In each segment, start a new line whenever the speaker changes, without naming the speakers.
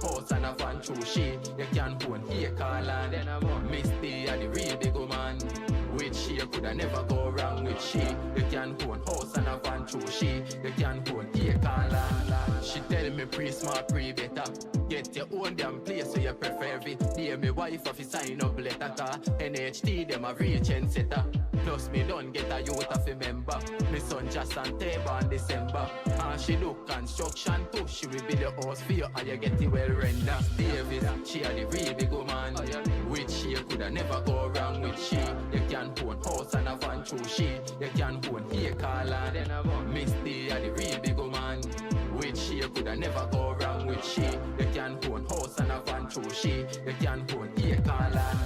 horse and a van through she. You can own here call and Miss D are the real big woman. With she you coulda never go wrong with she. You can own horse and a van through she. You can own here call and she tell me pre-smart pre-better. Get your own damn place so you prefer every day. Me wife if you sign up letter car. NHT them a reach and setter. Plus me don't get a youth of a member. Me son just on table in December. And she do construction too. She will build your house for you and you get it well rendered. Davis, she a the real big woman. With she you coulda never go wrong with she. You can own house and a van through she. You can own here call and Miss D a the real big woman. With she you coulda never go wrong with she. You can own house and a van through she. You can own here call and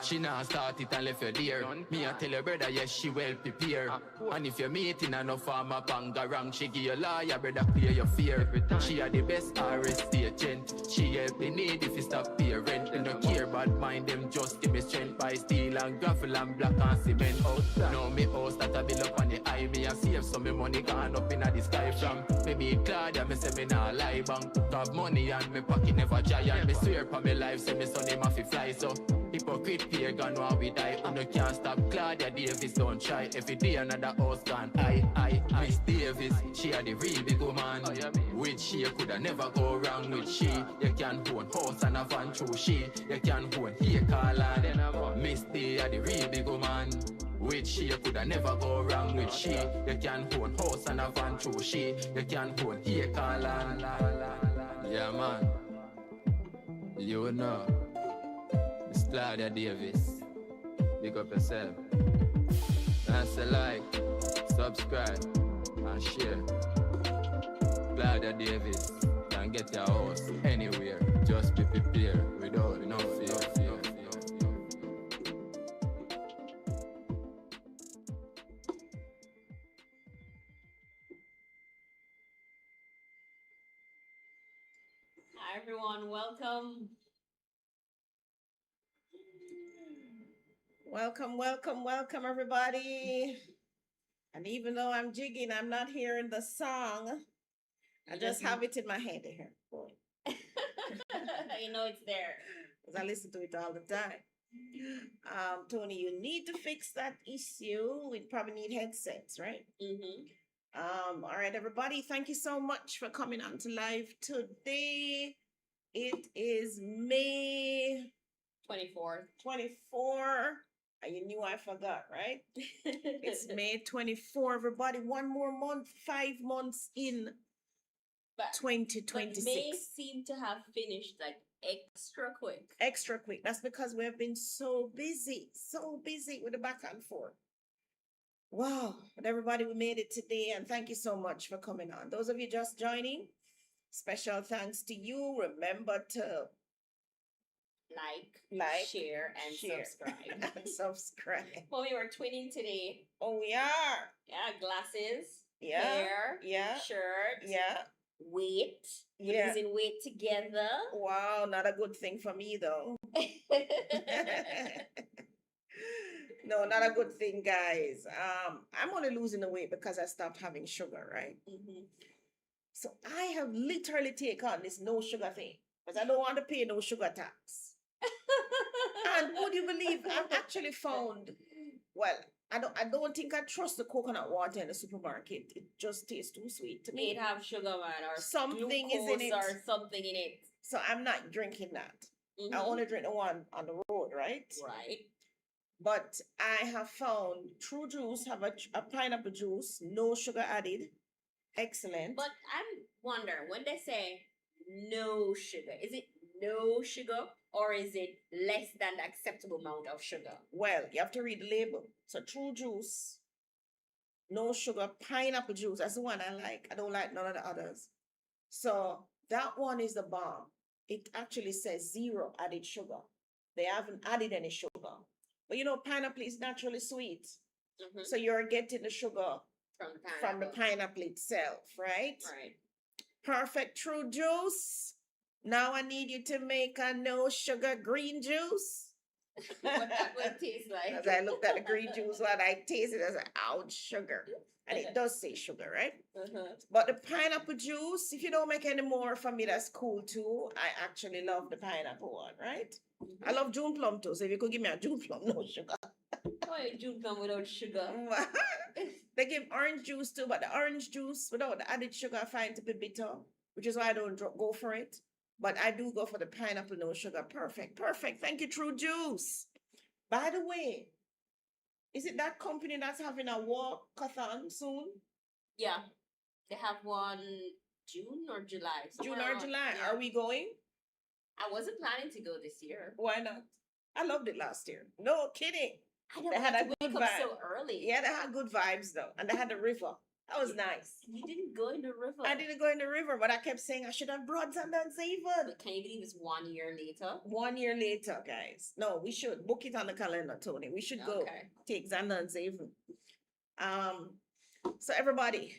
she now start it and left you there. Me a tell your brother, yes, she well prepared. And if you're meeting and no farmer banga wrong, she give you lawyer, brother, clear your fear. She a the best RST agent. She help me need if you stop pay rent. They don't care about mind, them just give me strength by steel and gravel and black and cement. Now me house that I build up on the eye. Me a save some me money gone up in the sky from. Maybe Claudia, me say me nah lie. Bank book of money and me pocket never giant. Me swear for me life, say me son him have to fly. So hypocrite pagan while we die. You can't stop Claudia Davis, don't try. Every day another house gone. I Miss Davis, she a the real big woman. With she you coulda never go wrong with she. You can own house and a van through she. You can own here call and Miss D a the real big woman. With she you coulda never go wrong with she. You can own house and a van through she. You can own here call and yeah man, you know Miss Claudia Davis, big up yourself. Dance a like, subscribe, and share. Claudia Davis, can get your house anywhere. Just be prepared without no fear.
Hi everyone, welcome.
Welcome, everybody. And even though I'm jigging, I'm not hearing the song. I just have it in my head here.
You know it's there.
Because I listen to it all the time. Tony, you need to fix that issue. We probably need headsets, right?
Mm-hmm.
All right, everybody. Thank you so much for coming on to live today. It is May
24th.
24. You knew I forgot, right? It's May 24, everybody. One more month, 5 months in 2026.
But May seem to have finished like extra quick.
Extra quick. That's because we have been so busy with the back and forth. Wow. But everybody, we made it today, and thank you so much for coming on. Those of you just joining, special thanks to you. Remember to
like, share, and subscribe.
And subscribe.
Well, we were twinning today.
Oh, we are.
Yeah, glasses.
Yeah.
Hair.
Yeah.
Shirt.
Yeah.
Weight.
Yeah.
Losing weight together.
Wow, not a good thing for me though. No, not a good thing, guys. I'm only losing the weight because I stopped having sugar, right?
Mm-hmm.
So I have literally taken on this no sugar thing because I don't want to pay no sugar tax. And would you believe I've actually found, well, I don't think I trust the coconut water in the supermarket. It just tastes too sweet to me.
It have sugar, man, or
something is in it,
or something in it.
So I'm not drinking that.
Mm-hmm.
I only drink the one on the road, right?
Right.
But I have found True Juice have a pineapple juice, no sugar added. Excellent.
But I'm wondering, when they say no sugar, is it no sugar or is it less than the acceptable amount of sugar?
Well, you have to read the label. So True Juice, no sugar, pineapple juice. That's the one I like. I don't like none of the others. So that one is the bomb. It actually says 0 added sugar. They haven't added any sugar. But you know, pineapple is naturally sweet.
Mm-hmm.
So you're getting the sugar from the pineapple itself, right?
Right.
Perfect. True Juice. Now I need you to make a no sugar green juice.
What that would taste like.
As I looked at the green juice, what I tasted, I was like, ouch, sugar. And it does say sugar, right?
Uh-huh.
But the pineapple juice, if you don't make any more for me, that's cool too. I actually love the pineapple one, right? I love June plum too. So if you could give me a June plum, no sugar.
Why you June plum without sugar?
They give orange juice too, but the orange juice without the added sugar I find to be bitter, which is why I don't go for it. But I do go for the pineapple, no sugar. Perfect, perfect. Thank you, True Juice. By the way, is it that company that's having a walkathon soon?
Yeah. They have one June or July.
June
somewhere
or
around-
July?
yeah.
Are we going?
I wasn't planning to go this year.
Why not? I loved it last year. No kidding.
I don't
They had
have
a
to wake
good
up
vibe.
so early.
Yeah, they had good vibes though, and they had the river. That was nice.
You didn't go in the river.
I didn't go in the river, but I kept saying I should have brought Zandans even.
But can you believe it's 1 year later?
1 year later, guys. No, we should book it on the calendar, Tony. We should go
Okay.
take Zandans even. So everybody,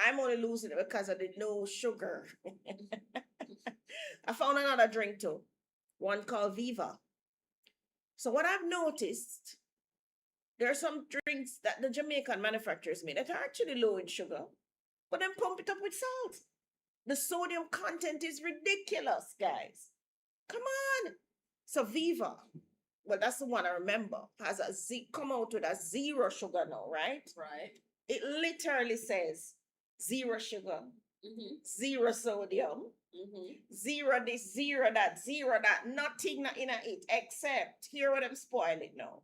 I'm only losing it because of the no sugar. I found another drink too, one called Viva. So what I've noticed, there are some drinks that the Jamaican manufacturers make that are actually low in sugar, but then pump it up with salt. The sodium content is ridiculous, guys. Come on. So Viva, well, that's the one I remember, has come out with a zero sugar now, right?
Right.
It literally says zero sugar,
Mm-hmm.
zero sodium,
Mm-hmm.
zero this, zero that, nothing in it except here what I'm spoiling now.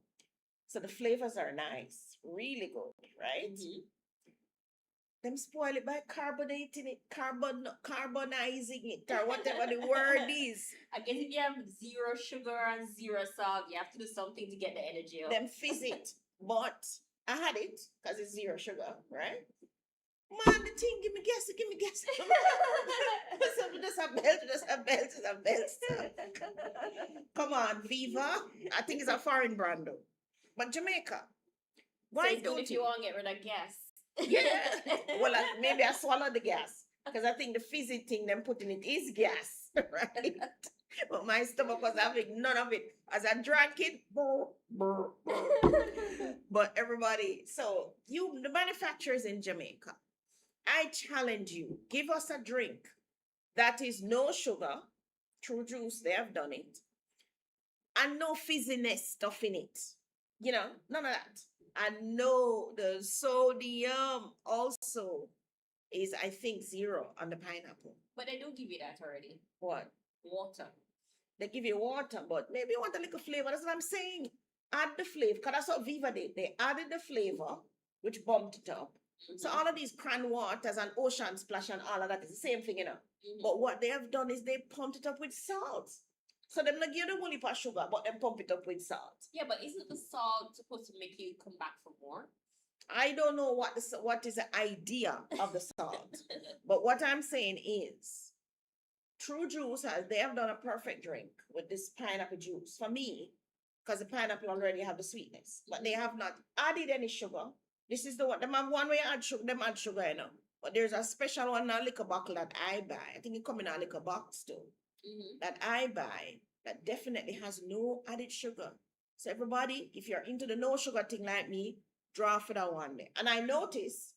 So the flavors are nice, really good, right?
Mm-hmm.
Them spoil it by carbonating it, carbonizing it, or whatever the word is.
I guess if you have zero sugar and zero salt, you have to do something to get the energy up.
Them fizz it. But I had it because it's zero sugar, right? Man, the thing, give me gas. Just a belt. Come on, Viva. I think it's a foreign brand though. But Jamaica. Why
So it's good
don't
if you want to get rid of gas?
Yeah. Well, maybe I swallowed the gas. Because I think the fizzy thing them putting it is gas, right? But my stomach was having none of it. As I drank it, but everybody, so the manufacturers in Jamaica, I challenge you, give us a drink that is no sugar, True Juice, they have done it, and no fizziness stuff in it. You know, none of that. And no, the sodium also is, I think, zero on the pineapple.
But they do give you that already.
What?
Water.
They give you water, but maybe you want a little flavor. That's what I'm saying. Add the flavor, because that's what Viva did. They added the flavor, which bumped it up. So all of these cran waters and ocean splash and all of that is the same thing, you know.
Mm-hmm.
But what they have done is they pumped it up with salt. So them not give you the whole heap of sugar, but them pump it up with salt.
Yeah, but isn't the salt supposed to make you come back for more?
I don't know what is the idea of the salt. But what I'm saying is, True Juice they have done a perfect drink with this pineapple juice for me, because the pineapple already have the sweetness, but they have not added any sugar. This is the one. Them have one way add sugar. Them add sugar, you know. But there's a special one, a liquor bottle that I buy. I think it come in a liquor box too.
Mm-hmm.
That I buy that definitely has no added sugar. So everybody, if you're into the no sugar thing like me, draw for that one day. And I notice,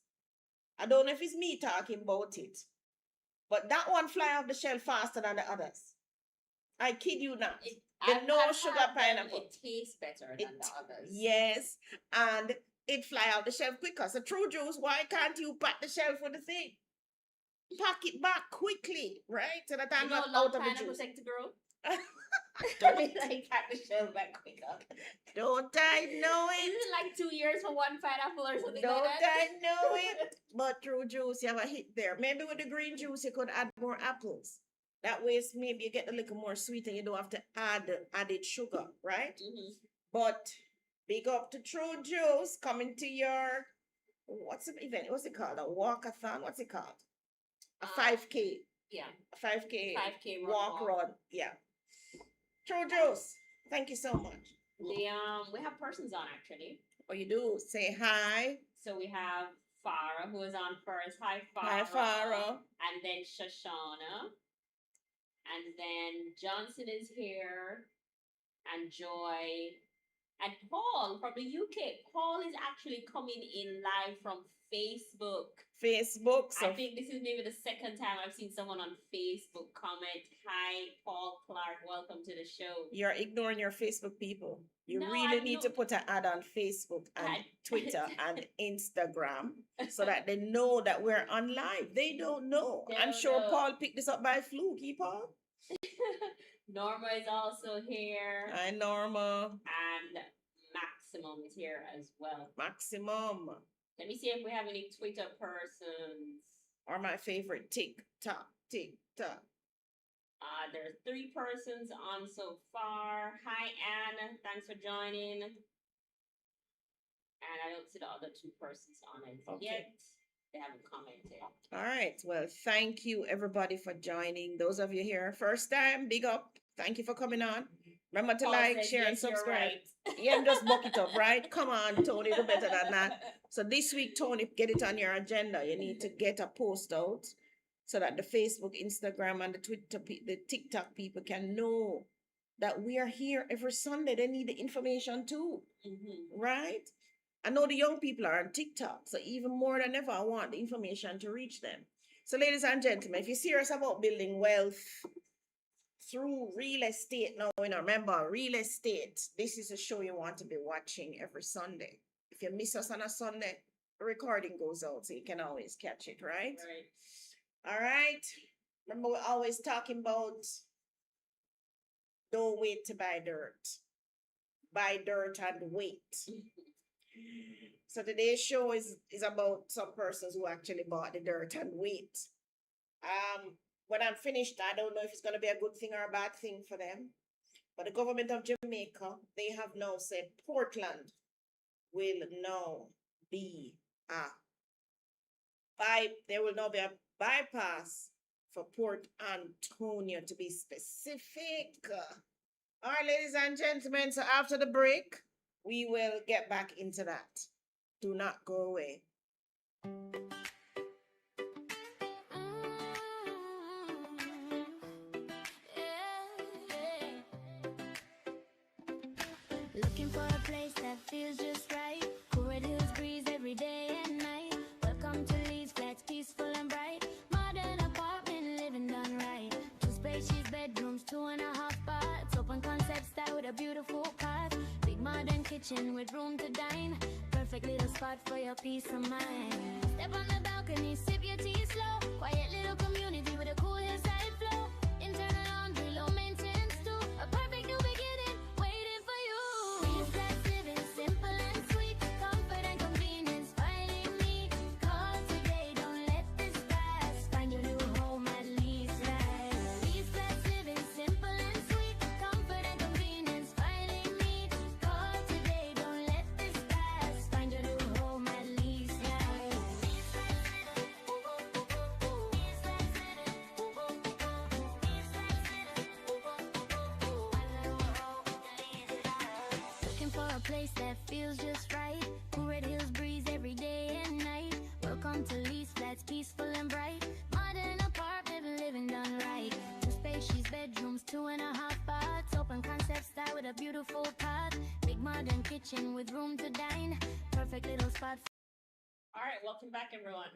I don't know if it's me talking about it, but that one fly off the shelf faster than the others. I kid you not. The no sugar pineapple.
It tastes better than the others.
Yes, and it fly out the shelf quicker. So True Juice, why can't you pack the shelf with the thing? Pack it back quickly, right? So that I'm not out of the juice.
Take to grow.
Don't,
Like pack the shelf back quicker.
don't I know
Is
it?
it like 2 years for one pineapple or something
Don't
like that?
I know it? But True Juice, you have a hit there. Maybe with the green juice, you could add more apples. That way, maybe you get a little more sweet and you don't have to add added sugar, right?
Mm-hmm.
But big up to True Juice coming to your, what's the event? What's it called? A walkathon? What's it called? A 5K.
Yeah.
A 5K.
5K
walk run. Yeah. True Juice. Thank you so much.
We have persons on actually.
Oh, you do? Say hi.
So we have Farah who is on first. Hi Farah.
Hi, Farah.
And then Shoshana. And then Johnson is here. And Joy. And Paul from the UK. Paul is actually coming in live from Facebook.
Facebook. So
I think this is maybe the second time I've seen someone on Facebook comment, "Hi, Paul Clark, welcome to the show."
you're ignoring your Facebook people. You
No,
really
I'm
need to
not.
put an ad on Facebook and
I-
Twitter and Instagram so that they know that we're on live. They don't know.
They
I'm
don't
sure
know.
Paul picked this up by fluke, Paul.
Norma is also here,
Hi, Norma.
and Maximum is here as well.
Maximum.
Let me see if we have any Twitter persons.
Or my favorite, TikTok, TikTok.
There's 3 persons on so far. Hi, Anne. Thanks for joining. And I don't see the other 2 persons on it yet. They haven't commented.
All right. Well, thank you everybody for joining. Those of you here first time, big up. Thank you for coming on. Remember to
Paul
like,
says,
share, and
"Yes, you're
subscribe.
right."
Yeah, just buck it up, right? Come on, Tony, do better than that. So this week, Tony, get it on your agenda. You need to get a post out so that the Facebook, Instagram, and the Twitter, the TikTok people can know that we are here every Sunday. They need the information too, right? I know the young people are on TikTok, so even more than ever, I want the information to reach them. So, ladies and gentlemen, if you're serious about building wealth through real estate now, remember, real estate, this is a show you want to be watching every Sunday. If you miss us on a Sunday, the recording goes out, so you can always catch it, right?
Right.
All right. Remember, we're always talking about don't wait to buy dirt. Buy dirt and wait. So today's show is about some persons who actually bought the dirt and wait. When I'm finished, I don't know if it's going to be a good thing or a bad thing for them. But the government of Jamaica, they have now said Portland will now be there will now be a bypass for Port Antonio, to be specific. All right, ladies and gentlemen, so after the break, we will get back into that. Do not go away.
Looking for a place that feels just right. Cool red hills breeze every day and night. Welcome to Leeds, flats peaceful and bright. Modern apartment living done right. 2 spacious bedrooms, 2.5 baths. Open concept style with a beautiful path. Big modern kitchen with room to dine. Perfect little spot for your peace of mind. Step on the balcony, sip your tea slow. Quiet little community with a cool hillside flow. Internal laundry, low maintenance too. A perfect new beginning waiting for you. Leeds flats living simple and sweet. Comfort and convenience finding me. Call today, don't let this pass. Find your new home at Leeds Flats. Leeds flats living simple and sweet. Comfort and convenience finding me. Call today, don't let this pass. Find your new home at Leeds Flats. Leeds flats living. Leeds flats living. Leeds flats living. Looking for a place that feels just right. Cool red hills breeze every day and night. Welcome to Leeds Flats, peaceful and bright. Modern apartment living done right. 2 spacious bedrooms, 2.5 baths. Open concept style with a beautiful path. Big modern kitchen with room to dine. Perfect little spot.
All right, welcome back, everyone.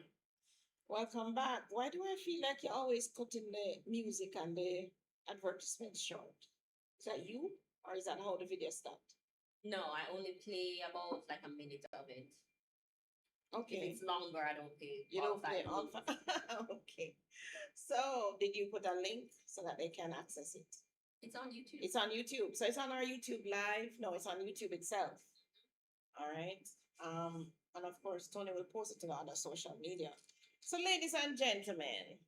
Welcome back. Why do I feel like you're always cutting the music and the advertisements short? Is that you? Or is that how the video stopped?
No, I only play about like a minute of it. If
Okay.
it's longer, I don't play.
You don't play
5
all
minutes.
Okay. So did you put a link so that they can access it?
It's on YouTube.
It's on YouTube. So it's on our YouTube live. No, it's on YouTube itself. All right. And of course, Tony will post it to the other social media. So, ladies and gentlemen,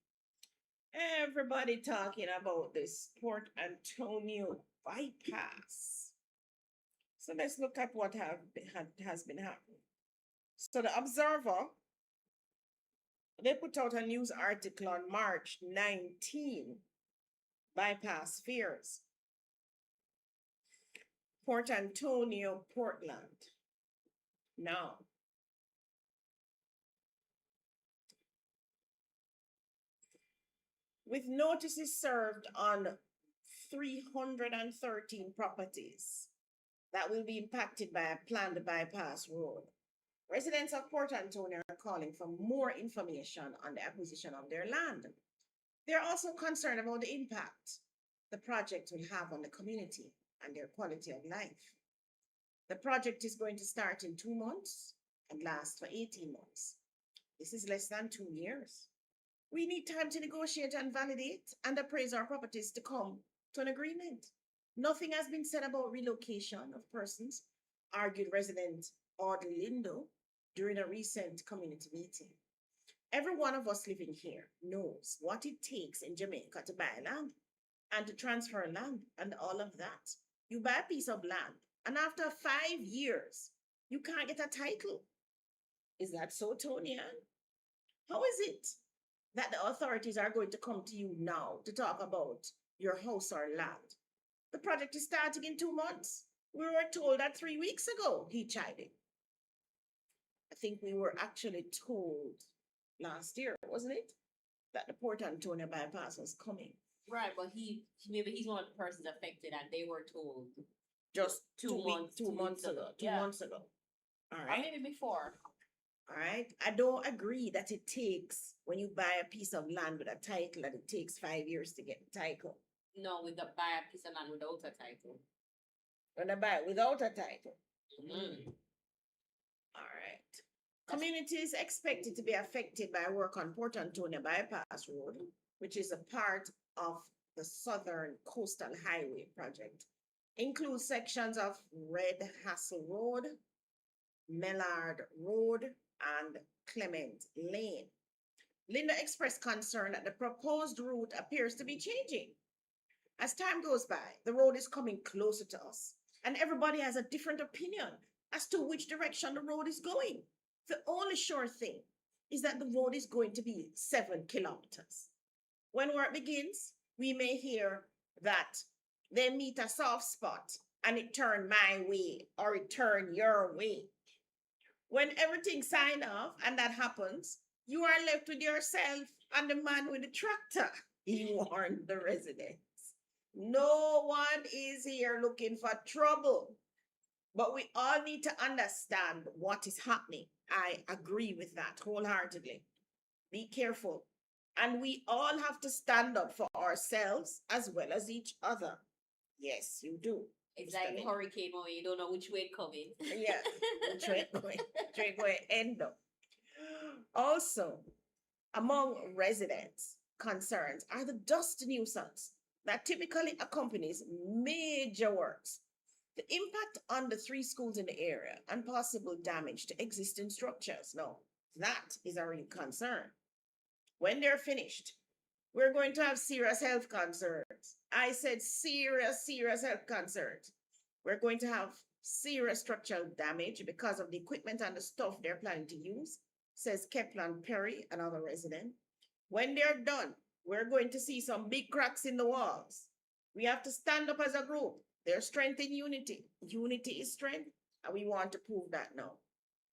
everybody talking about this Port Antonio bypass. So let's look at what has been happening. So the Observer, they put out a news article on March 19, bypass fears. Port Antonio, Portland. Now, with notices served on 313 properties that will be impacted by a planned bypass road. Residents of Port Antonio are calling for more information on the acquisition of their land. They're also concerned about the impact the project will have on the community and their quality of life. The project is going to start in 2 months and last for 18 months. This is less than 2 years. We need time to negotiate and validate and appraise our properties to come to an agreement. Nothing has been said about relocation of persons, argued resident Audley Lindo during a recent community meeting. Every one of us living here knows what it takes in Jamaica to buy land and to transfer land and all of that. You buy a piece of land, and after 5 years, you can't get a title. Is that so, Tonya? How is it that the authorities are going to come to you now to talk about your house or land? The project is starting in 2 months. We were told that 3 weeks ago, he chided. I think we were actually told last year, wasn't it? That the Port Antonio bypass was coming.
Right, but maybe he's one of the persons affected and they were told
Just
2 months,
2 months ago. 2
Yeah.
months ago. All
or
right.
maybe before.
All right. I don't agree that it takes, when you buy a piece of land with a title, that it takes 5 years to get the title.
No, with the buy a piece of land without a title.
When I buy it without a title.
Mm.
All right. Communities expected to be affected by work on Port Antonio Bypass Road, which is a part of the Southern Coastal Highway project, includes sections of Red Hassel Road, Mellard Road, and Clement Lane. Linda expressed concern that the proposed route appears to be changing. As time goes by, the road is coming closer to us, and everybody has a different opinion as to which direction the road is going. The only sure thing is that the road is going to be 7 kilometers. When work begins, we may hear that they meet a soft spot and it turned my way or it turned your way. When everything sign off and that happens, you are left with yourself and the man with the tractor. He warned the residents. No one is here looking for trouble, but we all need to understand what is happening. I agree with that wholeheartedly. Be careful. And we all have to stand up for ourselves as well as each other. Yes, you do.
It's like a hurricane when you don't know which way it's coming.
Yeah, which way end up. Also, among residents' concerns are the dust nuisance that typically accompanies major works, the impact on the 3 schools in the area, and possible damage to existing structures. Now, that is a real concern. When they're finished, we're going to have serious health concerns. I said serious health concerns. We're going to have serious structural damage because of the equipment and the stuff they're planning to use, says Keplan Perry, another resident. When they're done, we're going to see some big cracks in the walls. We have to stand up as a group. There's strength in unity. Unity is strength, and we want to prove that now.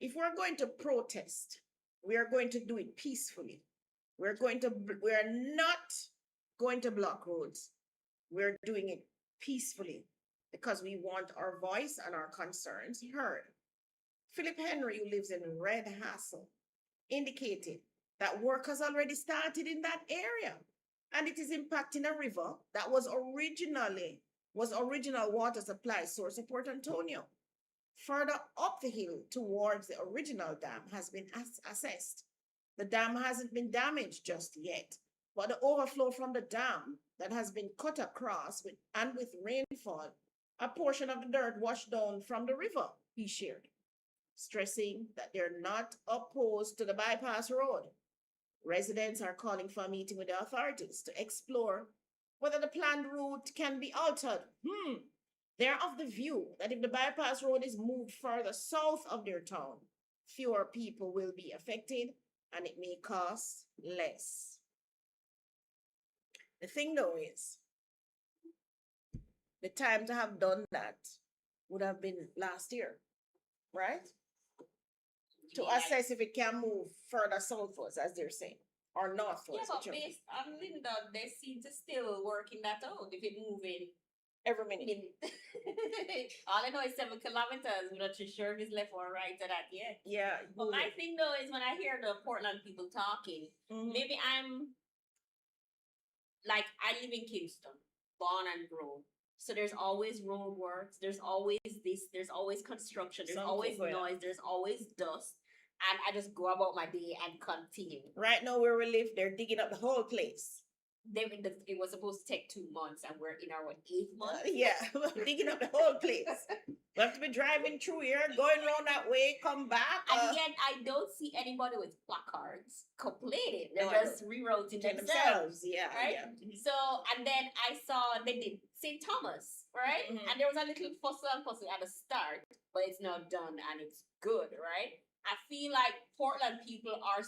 If we're going to protest, we are going to do it peacefully. We're not going to block roads. We're doing it peacefully because we want our voice and our concerns heard. Philip Henry, who lives in Red Hassel, indicated that work has already started in that area, and it is impacting a river that was original water supply source of Port Antonio. Further up the hill towards the original dam has been assessed. The dam hasn't been damaged just yet, but the overflow from the dam that has been cut across with rainfall, a portion of the dirt washed down from the river, he shared, stressing that they're not opposed to the bypass road. Residents are calling for a meeting with the authorities to explore whether the planned route can be altered. They're of the view that if the bypass road is moved further south of their town, fewer people will be affected and it may cost less. The thing though is, the time to have done that would have been last year, right? To assess if it can move further southwards, as they're saying, or northwards.
Yeah, but based on Linda, they seem to still working that out if it's moving
every minute.
All I know is 7 kilometers. I'm not too sure if it's left or right to that yet.
Yeah.
But my thing though is when I hear the Portland people talking, maybe I'm like, I live in Kingston, born and grown. So there's always road works, there's always this, there's always construction, there's always noise, there's always dust. And I just go about my day and continue.
Right now where we live, they're digging up the whole place.
It was supposed to take 2 months, and we're in our 8th month.
Yeah, we're digging up the whole place. We have to be driving through here, going around that way, come back.
And yet, I don't see anybody with placards complaining. They're just rerouting themselves.
Yeah,
right?
Yeah.
So, and then I saw they did St. Thomas, right? And there was a little fussle and fussle at the start, but it's now done and it's good, right? I feel like Portland people are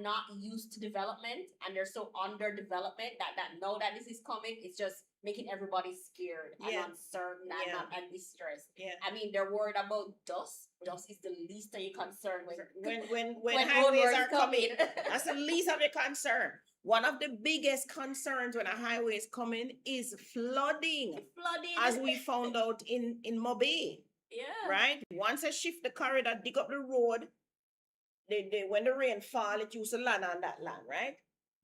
not used to development, and they're so under development that now that this is coming, it's just making everybody scared and uncertain and distressed.
Yeah.
I mean, they're worried about dust. Dust is the least of your concern
when highways are coming. That's the least of your concern. One of the biggest concerns when a highway is coming is flooding. As we found out in Mobay.
Yeah.
Right? Once they shift the corridor, dig up the road, they when the rain fall, it used to land on that land, right?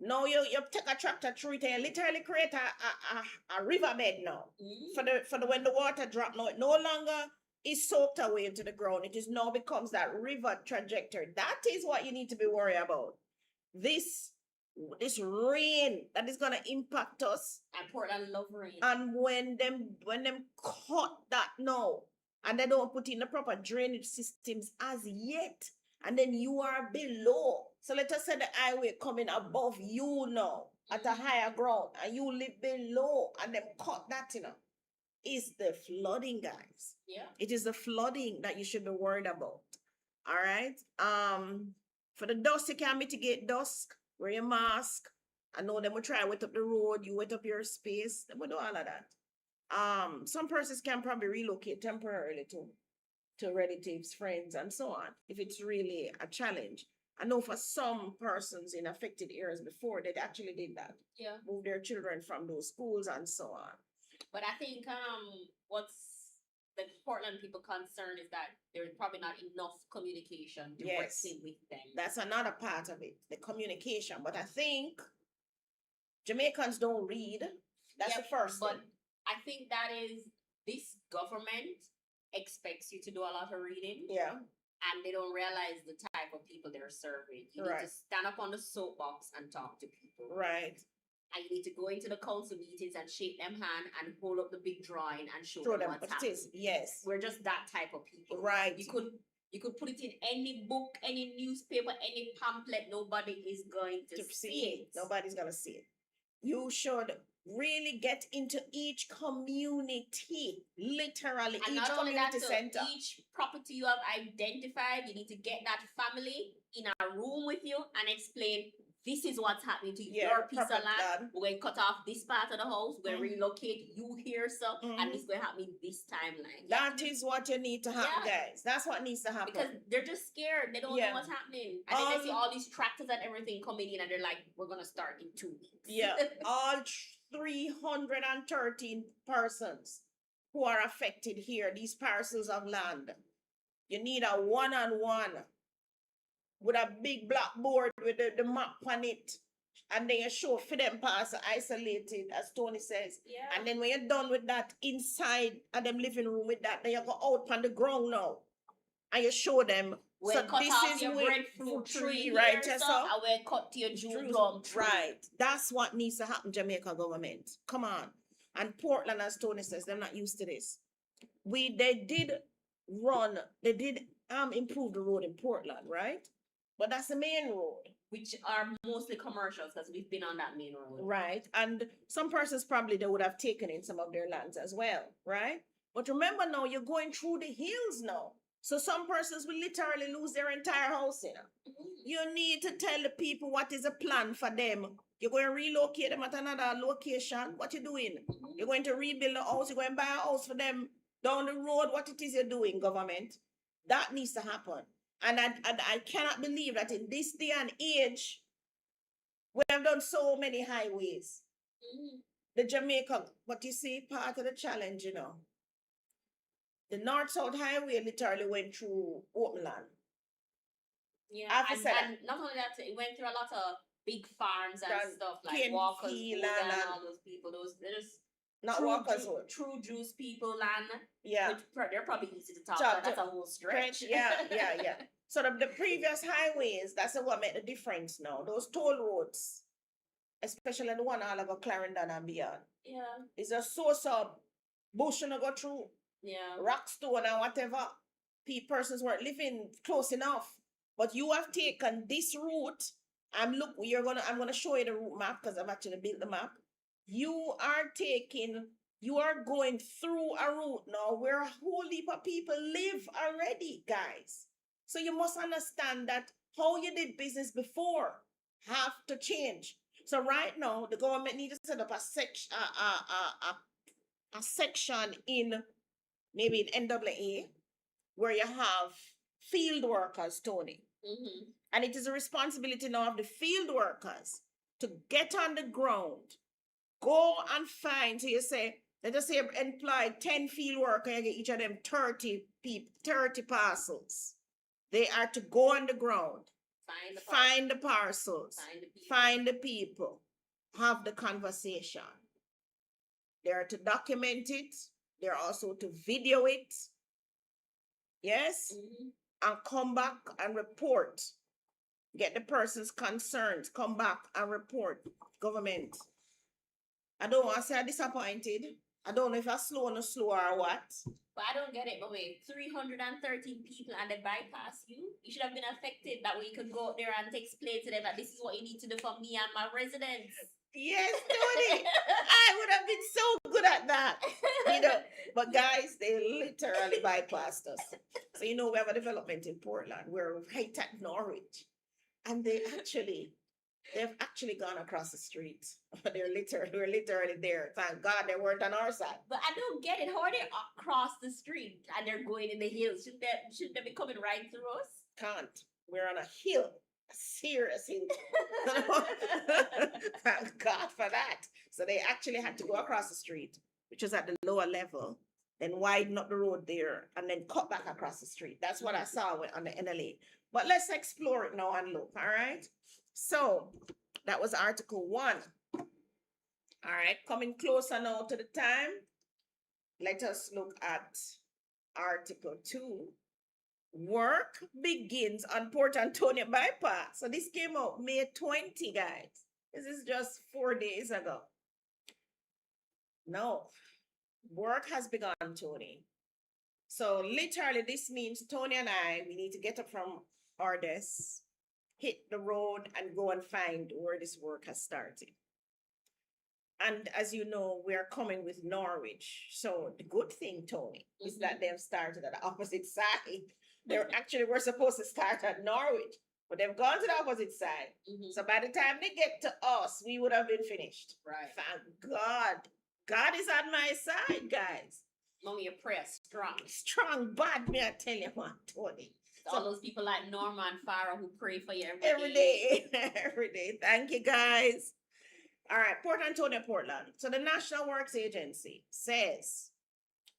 Now you take a tractor through it and literally create a riverbed now. For the when the water drop now, it no longer is soaked away into the ground. It is now becomes that river trajectory. That is what you need to be worried about. This rain that is gonna impact us.
And Portland love rain.
And when them cut that now, and they don't put in the proper drainage systems as yet, and then you are below. So let us say the highway coming above you now at a higher ground, and you live below, and them cut that, is the flooding, guys.
Yeah.
It is the flooding that you should be worried about. All right. For the dust, you can mitigate dust. Wear your mask. I know them will try wet up the road. You wet up your space. They will do all of that. Some persons can probably relocate temporarily to relatives, friends, and so on, if it's really a challenge. I know for some persons in affected areas before, they actually did that.
Yeah.
Move their children from those schools and so on.
But I think what's the Portland people concerned is that there's probably not enough communication directly with them.
That's another part of it, the communication. But I think Jamaicans don't read. That's the first
but
thing.
I think that is, this government expects you to do a lot of reading.
Yeah.
And they don't realize the type of people they're serving. You need to stand up on the soapbox and talk to people.
Right.
And you need to go into the council meetings and shake them hand and hold up the big drawing and show them what's happening.
Yes.
We're just that type of people.
Right.
You could put it in any book, any newspaper, any pamphlet. Nobody is going to see it.
Nobody's going to see it. You should really get into each community, literally,
and
each community center.
Each property you have identified, you need to get that family in a room with you and explain, this is what's happening to your piece of land. We're going to cut off this part of the house. We're going to relocate you here, and this is going to happen in this timeline.
That is what you need to happen, guys. That's what needs to happen.
Because they're just scared. They don't know what's happening. And then they see all these tractors and everything coming in, and they're like, we're going to start in 2 weeks.
Yeah, all 313 persons who are affected here, these parcels of land. You need a one-on-one with a big blackboard with the map on it. And then you show for them pass isolated, as Tony says.
Yeah.
And then when you're done with that, inside of them living room with that, then you go out on the ground now. And you show them.
When
so
cut
this
off
is
your
with
breadfruit tree,
right?
Here,
So
I will cut to your June plum tree.
Right. That's what needs to happen, Jamaica government. Come on. And Portland, as Tony says, they're not used to this. They did improve the road in Portland, right? But that's the main road.
Which are mostly commercials, because we've been on that main road.
Right. And some persons probably they would have taken in some of their lands as well, right? But remember now, you're going through the hills now. So some persons will literally lose their entire house, You need to tell the people what is a plan for them. You're going to relocate them at another location. What you doing? You're going to rebuild the house. You're going to buy a house for them down the road. What it is you're doing, government. That needs to happen. And I cannot believe that in this day and age, we have done so many highways. the Jamaica, but you see, part of the challenge, you know, the North-South Highway literally went through open land.
Yeah,
After
and not only that, it went through a lot of big farms and
Done
stuff like
cane
Walker's
field
Wood
and
and all those people. There's
not
true
Walker's Wood.
true juice people land.
Yeah.
Which they're probably easy to talk
Talk
about. That's
to-
a whole stretch.
Yeah. So the previous highways, that's what made the difference now. Those toll roads, especially the one all over Clarendon and beyond,
Yeah.
is a source of bush and go through,
Yeah.
Rockstone and whatever. Persons weren't living close enough. But you have taken this route. I'm gonna show you the route map because I've actually built the map. You are going through a route now where a whole heap of people live already, guys. So you must understand that how you did business before have to change. So right now, the government needs to set up a section in maybe in NAA where you have field workers, Tony.
Mm-hmm.
And it is a responsibility now of the field workers to get on the ground, go and find. So you say, let us say employ 10 field workers, you get each of them 30 parcels. They are to go on the ground, find the parcels, find the people, have the conversation. They are to document it. They're also to video it. Yes?
Mm-hmm.
And come back and report. Get the person's concerns. Come back and report. Government. I don't want to say I'm disappointed. I don't know if I'm slow or what.
But I don't get it. But wait, 313 people and they bypass you? You should have been affected. That way you could go there and explain to them that this is what you need to do for me and my residents.
Yes, Tony. I would have been so good at that. You know, but guys, they literally bypassed us. So you know we have a development in Portland. We're right at Norwich. And they've actually gone across the street. We're literally there. Thank God they weren't on our side.
But I don't get it. How are they across the street and they're going in the hills? Shouldn't they be coming right through us?
Can't. We're on a hill. A serious hill. Thank God for that. So they actually had to go across the street, which was at the lower level, then widen up the road there, and then cut back across the street. That's what I saw on the NLA. But let's explore it now and look, all right? So that was Article 1. All right, coming closer now to the time. Let us look at Article 2. Work begins on Port Antonio bypass. So this came out May 20, guys. This is just 4 days ago. No, work has begun, Tony. So literally this means Tony and we need to get up from our desks, hit the road and go and find where this work has started. And as you know, we are coming with Norwich. So the good thing, Tony, is that they've started at the opposite side. We're supposed to start at Norwich, but they've gone to the opposite side.
Mm-hmm.
So by the time they get to us, we would have been finished.
Right.
Thank God. God is on my side, guys.
Mommy, your prayer strong.
Strong, bad, me I tell you what, Tony.
So all those people like Norma and Farah who pray for you
every day. Every day. Thank you, guys. All right, Port Antonio, Portland. So the National Works Agency says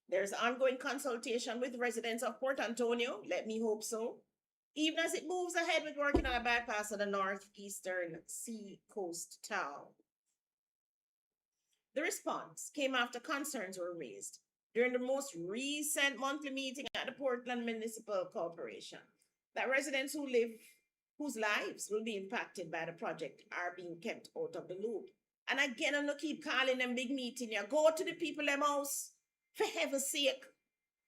there's ongoing consultation with residents of Port Antonio. Let me hope so. Even as it moves ahead with working on a bypass of the northeastern sea coast town. The response came after concerns were raised during the most recent monthly meeting at the Portland Municipal Corporation that residents whose lives will be impacted by the project are being kept out of the loop. And again, I'm gonna keep calling them big meeting. You go to the people in the house, for heaven's sake.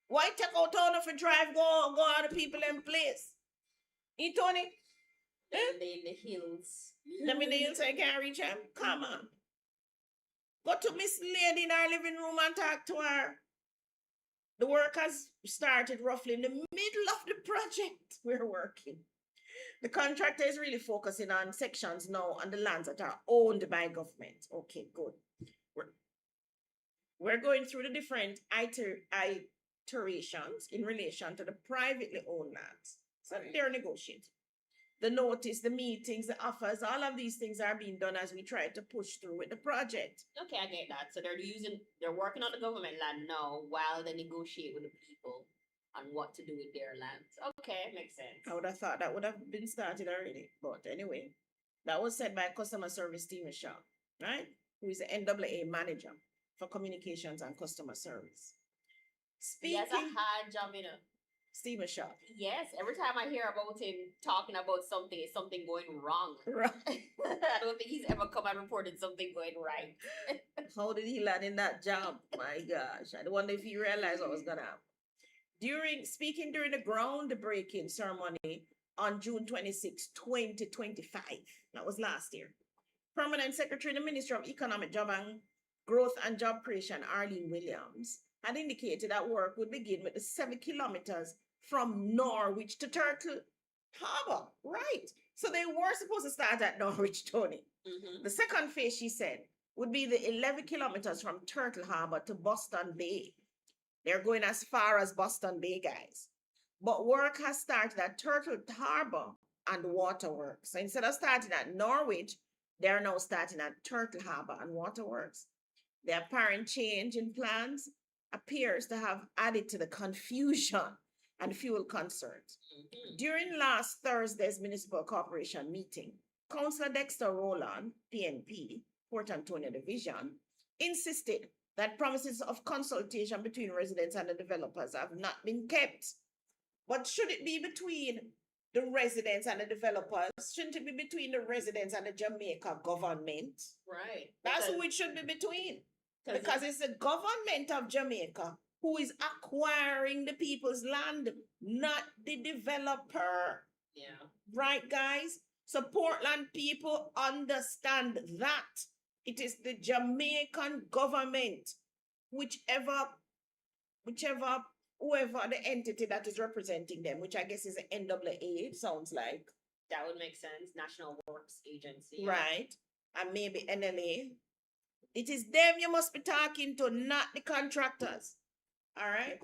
Why take out town of a drive, go out the people in place? You Tony?
In the hills.
Them in the hills, I can't reach them. Come on. Go to Miss Lady in our living room and talk to her. The work has started roughly in the middle of the project we're working. The contractor is really focusing on sections now on the lands that are owned by government. Okay, good. We're going through the different iterations in relation to the privately owned lands. So they're negotiating. the notice, the meetings, the offers, all of these things are being done as we try to push through with the project.
Okay, I get that. So they're working on the government land now while they negotiate with the people on what to do with their lands. Okay, makes sense.
I would have thought that would have been started already. But anyway, that was said by customer service Steven Shaw, right? Who is the NAA manager for communications and customer service.
He has a hard job, you know.
Steven Shaw.
Yes, every time I hear about him talking about something, it's something going wrong.
Right.
I don't think he's ever come and reported something going right.
How did he land in that job? My gosh. I wonder if he realized what was gonna happen. During the groundbreaking ceremony on June 26, 2025, that was last year, Permanent Secretary in the Ministry of Economic Job and Growth and Job Creation, Arlene Williams, had indicated that work would begin with the 7 kilometers from Norwich to Turtle Harbour. Right. So they were supposed to start at Norwich, Tony.
Mm-hmm.
The second phase, she said, would be the 11 kilometers from Turtle Harbour to Boston Bay. They're going as far as Boston Bay, guys. But work has started at Turtle Harbour and Waterworks. So instead of starting at Norwich, they're now starting at Turtle Harbour and Waterworks. The apparent change in plans appears to have added to the confusion and fuel concerns.
Mm-hmm.
During last Thursday's municipal corporation meeting, Councillor Dexter Rowland, PNP, Port Antonio Division, insisted that promises of consultation between residents and the developers have not been kept. But should it be between the residents and the developers? Shouldn't it be between the residents and the Jamaica government?
Right.
That's who it should be between. Because it's the government of Jamaica who is acquiring the people's land, not the developer.
Yeah.
Right, guys? So Portland people understand that. It is the Jamaican government, whoever the entity that is representing them, which I guess is the NAA, it sounds like.
That would make sense. National Works Agency.
Right. And maybe NLA. It is them you must be talking to, not the contractors. All right?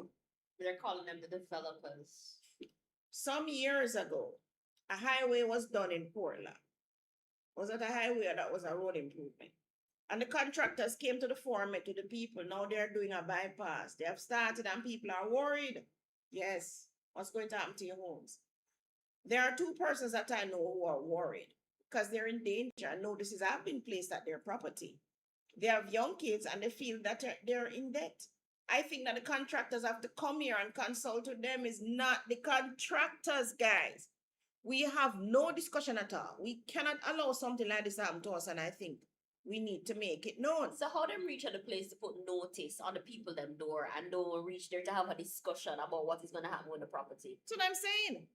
They're calling them the developers.
Some years ago, a highway was done in Portland. Was it a highway or that was a road improvement? And the contractors came to the forum to the people. Now they're doing a bypass. They have started and people are worried. Yes. What's going to happen to your homes? There are 2 persons that I know who are worried because they're in danger and notices have been placed at their property. They have young kids and they feel that they're in debt. I think that the contractors have to come here and consult with them. Is not the contractors, guys. We have no discussion at all. We cannot allow something like this to happen to us, and I think we need to make it known.
So how them reach at the place to put notice on the people them door and don't reach there to have a discussion about what is going to happen with the property?
That's what I'm saying.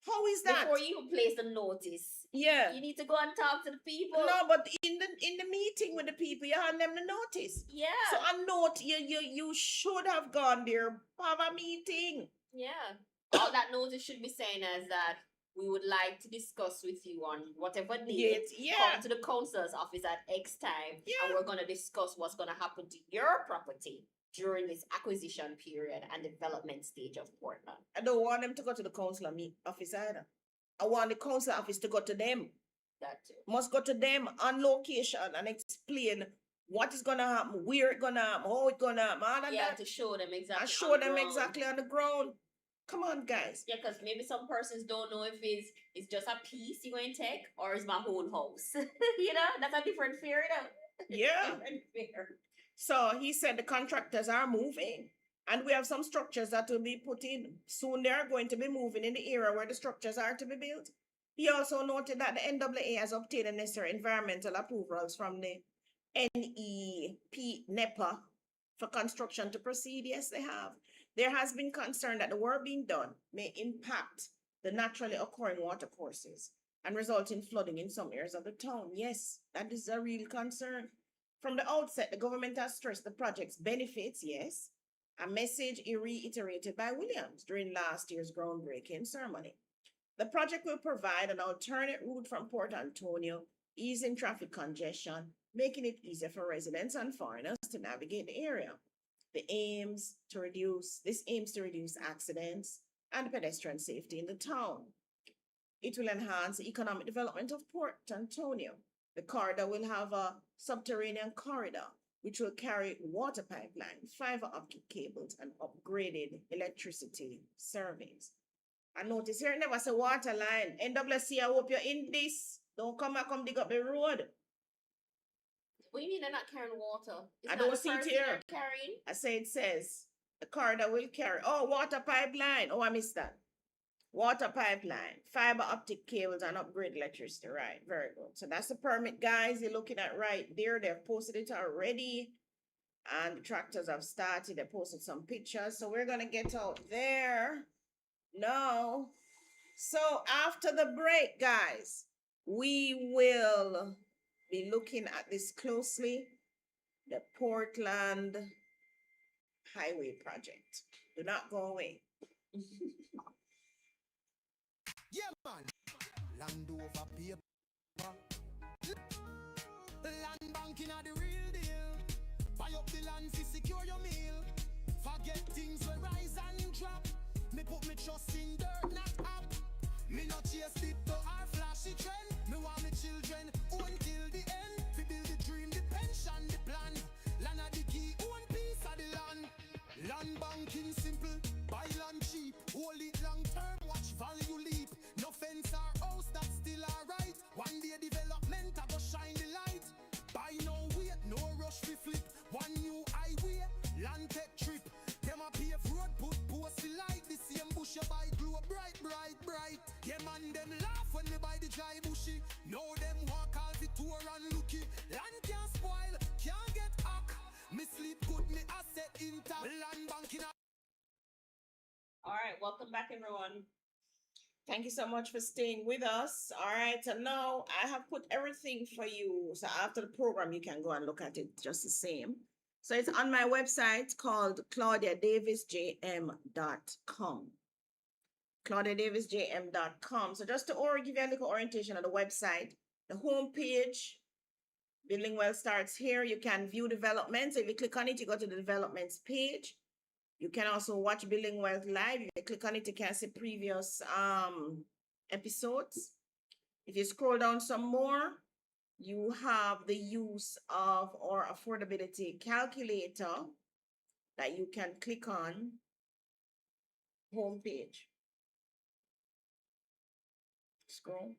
How is that?
Before you even place the notice,
yeah,
you need to go and talk to the people.
No, but in the meeting with the people, you hand them the notice.
Yeah.
So a note, you should have gone there, have a meeting.
Yeah. All that notice should be saying is that we would like to discuss with you on whatever date.
Yeah.
Come to the council's office at X time,
Yeah.
and we're going to discuss what's going to happen to your property during this acquisition period and development stage of Portland.
I don't want them to go to the council office either. I want the council office to go to them.
That too.
Must go to them on location and explain what is going to happen, where it's going to happen, how it's going to happen, all of that.
To show them exactly.
And show them exactly on the ground. Come on, guys.
Yeah, because maybe some persons don't know if it's just a piece you're going to take or it's my whole house. That's a different fear,
Yeah.
Different fear.
So he said the contractors are moving and we have some structures that will be put in. Soon they're going to be moving in the area where the structures are to be built. He also noted that the NAA has obtained the necessary environmental approvals from the NEPA for construction to proceed. Yes, they have. There has been concern that the work being done may impact the naturally occurring watercourses and result in flooding in some areas of the town. Yes, that is a real concern. From the outset, the government has stressed the project's benefits, yes, a message reiterated by Williams during last year's groundbreaking ceremony. The project will provide an alternate route from Port Antonio, easing traffic congestion, making it easier for residents and foreigners to navigate the area. This aims to reduce accidents and pedestrian safety in the town. It will enhance the economic development of Port Antonio. The corridor will have a subterranean corridor, which will carry water pipeline, fiber optic cables, and upgraded electricity service. I notice here it never say water line. NWC, I hope you're in this. Don't come and come dig up the road.
What do you mean they're not carrying water? It's
I
not
don't
the
see it
first
here.
thing they're carrying.
I say it says the corridor will carry. Oh, water pipeline. Oh, I missed that. Water pipeline, fiber optic cables, and upgrade electricity. Right, very good. So that's the permit, guys. You're looking at right there. They've posted it already. And the tractors have started. They posted some pictures. So we're going to get out there. No. So after the break, guys, we will be looking at this closely. The Portland Highway Project. Do not go away.
Yeah, man. Land over paper. Land banking are the real deal. Buy up the land to secure your meal. Forget things will rise and drop. Me put me trust in dirt, not up. Me not chase it to our flashy trend. Me want me children until the end. We build the dream, the pension, the plan. Land of the key, one piece of the land. Land banking simple, buy land cheap. Hold it long term, watch value leap. No fence or house, that's still alright. One day development, I go shine the light. Buy no wait, no rush we flip. One new highway, land tech trip. Them a pave road, put post light. The same bush you buy glow bright, bright, bright. Yeah man, them laugh when they buy the dry bushy. Know them walk all the tour and looky. Land can't spoil, can't get hack. Me sleep good, me asset intact. Land banking.
All right, welcome back, everyone.
Thank you so much for staying with us. All right, so now I have put everything for you. So after the program, you can go and look at it just the same. So it's on my website called claudiadavisjm.com. claudiadavisjm.com. So just to give you a little orientation on the website, the home page, Building Well starts here. You can view developments. If you click on it, you go to the developments page. You can also watch Building Wealth live. If you click on it, you can see previous episodes. If you scroll down some more, you have the use of our affordability calculator that you can click on homepage. Scroll.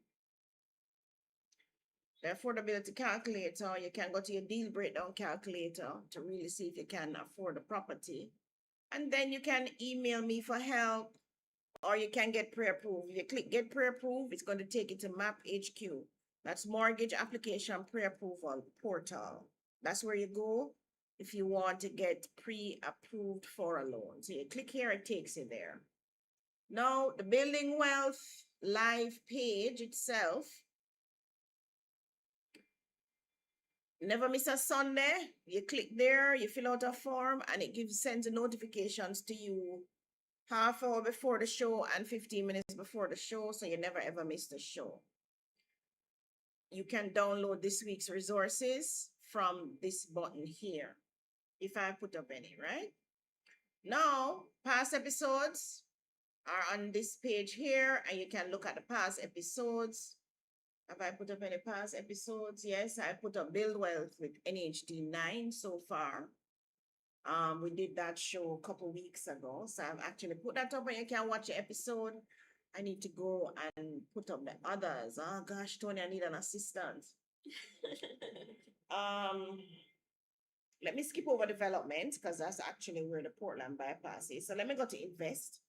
The affordability calculator, you can go to your deal breakdown calculator to really see if you can afford a property. And then you can email me for help, or you can get pre-approved. If you click get pre-approved, it's going to take you to MAP HQ. That's Mortgage Application Pre-Approval Portal. That's where you go if you want to get pre-approved for a loan. So you click here, it takes you there. Now, the Building Wealth live page itself, never miss a Sunday. You click there, you fill out a form, and it sends the notifications to you half hour before the show and 15 minutes before the show, so you never ever miss the show. You can download this week's resources from this button here, if I put up any, right? Now, past episodes are on this page here, and you can look at the past episodes. Have I put up any past episodes? Yes, I put up Build Wealth with NHD 9 so far. We did that show a couple weeks ago. So I've actually put that up and you can watch the episode. I need to go and put up the others. Oh gosh, Tony, I need an assistant. Let me skip over development because that's actually where the Portland bypass is. So let me go to invest.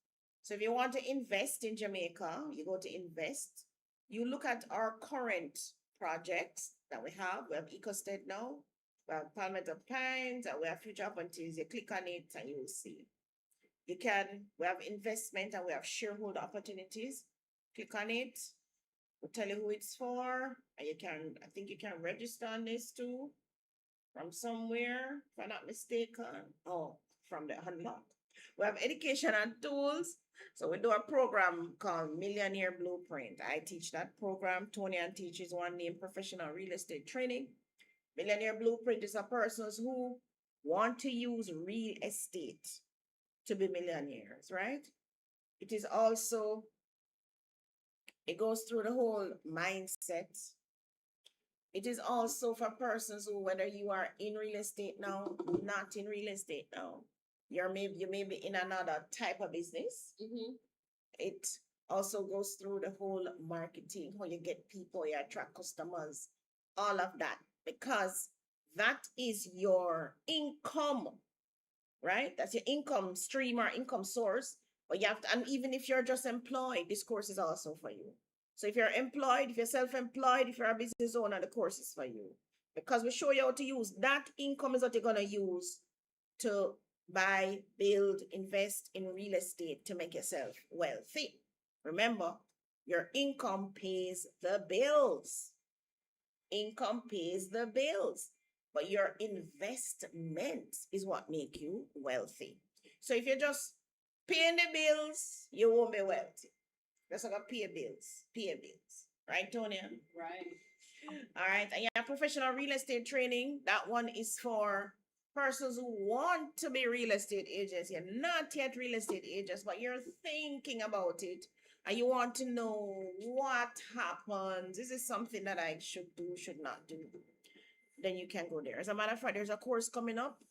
So if you want to invest in Jamaica, you go to invest. You look at our current projects that we have. We have EcoState now. We have Palmetto Pines, and we have Future Opportunities. You click on it and you will see. We have investment and we have shareholder opportunities. Click on it. We'll tell you who it's for. And I think you can register on this too. From somewhere, if I'm not mistaken. Oh, from the Unlock. We have education and tools. So we do a program called Millionaire Blueprint. I teach that program. Tony teaches one named Professional Real Estate Training. Millionaire Blueprint is a person who want to use real estate to be millionaires, right? It is also It goes through the whole mindset. It is also for persons who, whether you are in real estate now, not in real estate now, you may be in another type of business.
Mm-hmm.
It also goes through the whole marketing, how you get people, you attract customers, all of that, because that is your income, right? That's your income stream or income source. But you have to, and even if you're just employed, this course is also for you. So if you're employed, if you're self-employed, if you're a business owner, the course is for you. Because we show you how to use that income is what you're gonna use to buy, build, invest in real estate to make yourself wealthy. Remember, your income pays the bills. Income pays the bills, but your investment is what make you wealthy. So if you're just paying the bills, you won't be wealthy. Just like pay bills, right, Tonya?
Right.
All right, and yeah, professional real estate training. That one is for persons who want to be real estate agents. You're not yet real estate agents, but you're thinking about it and you want to know what happens. This is something that I should do, should not do. Then you can go there. As a matter of fact, there's a course coming up.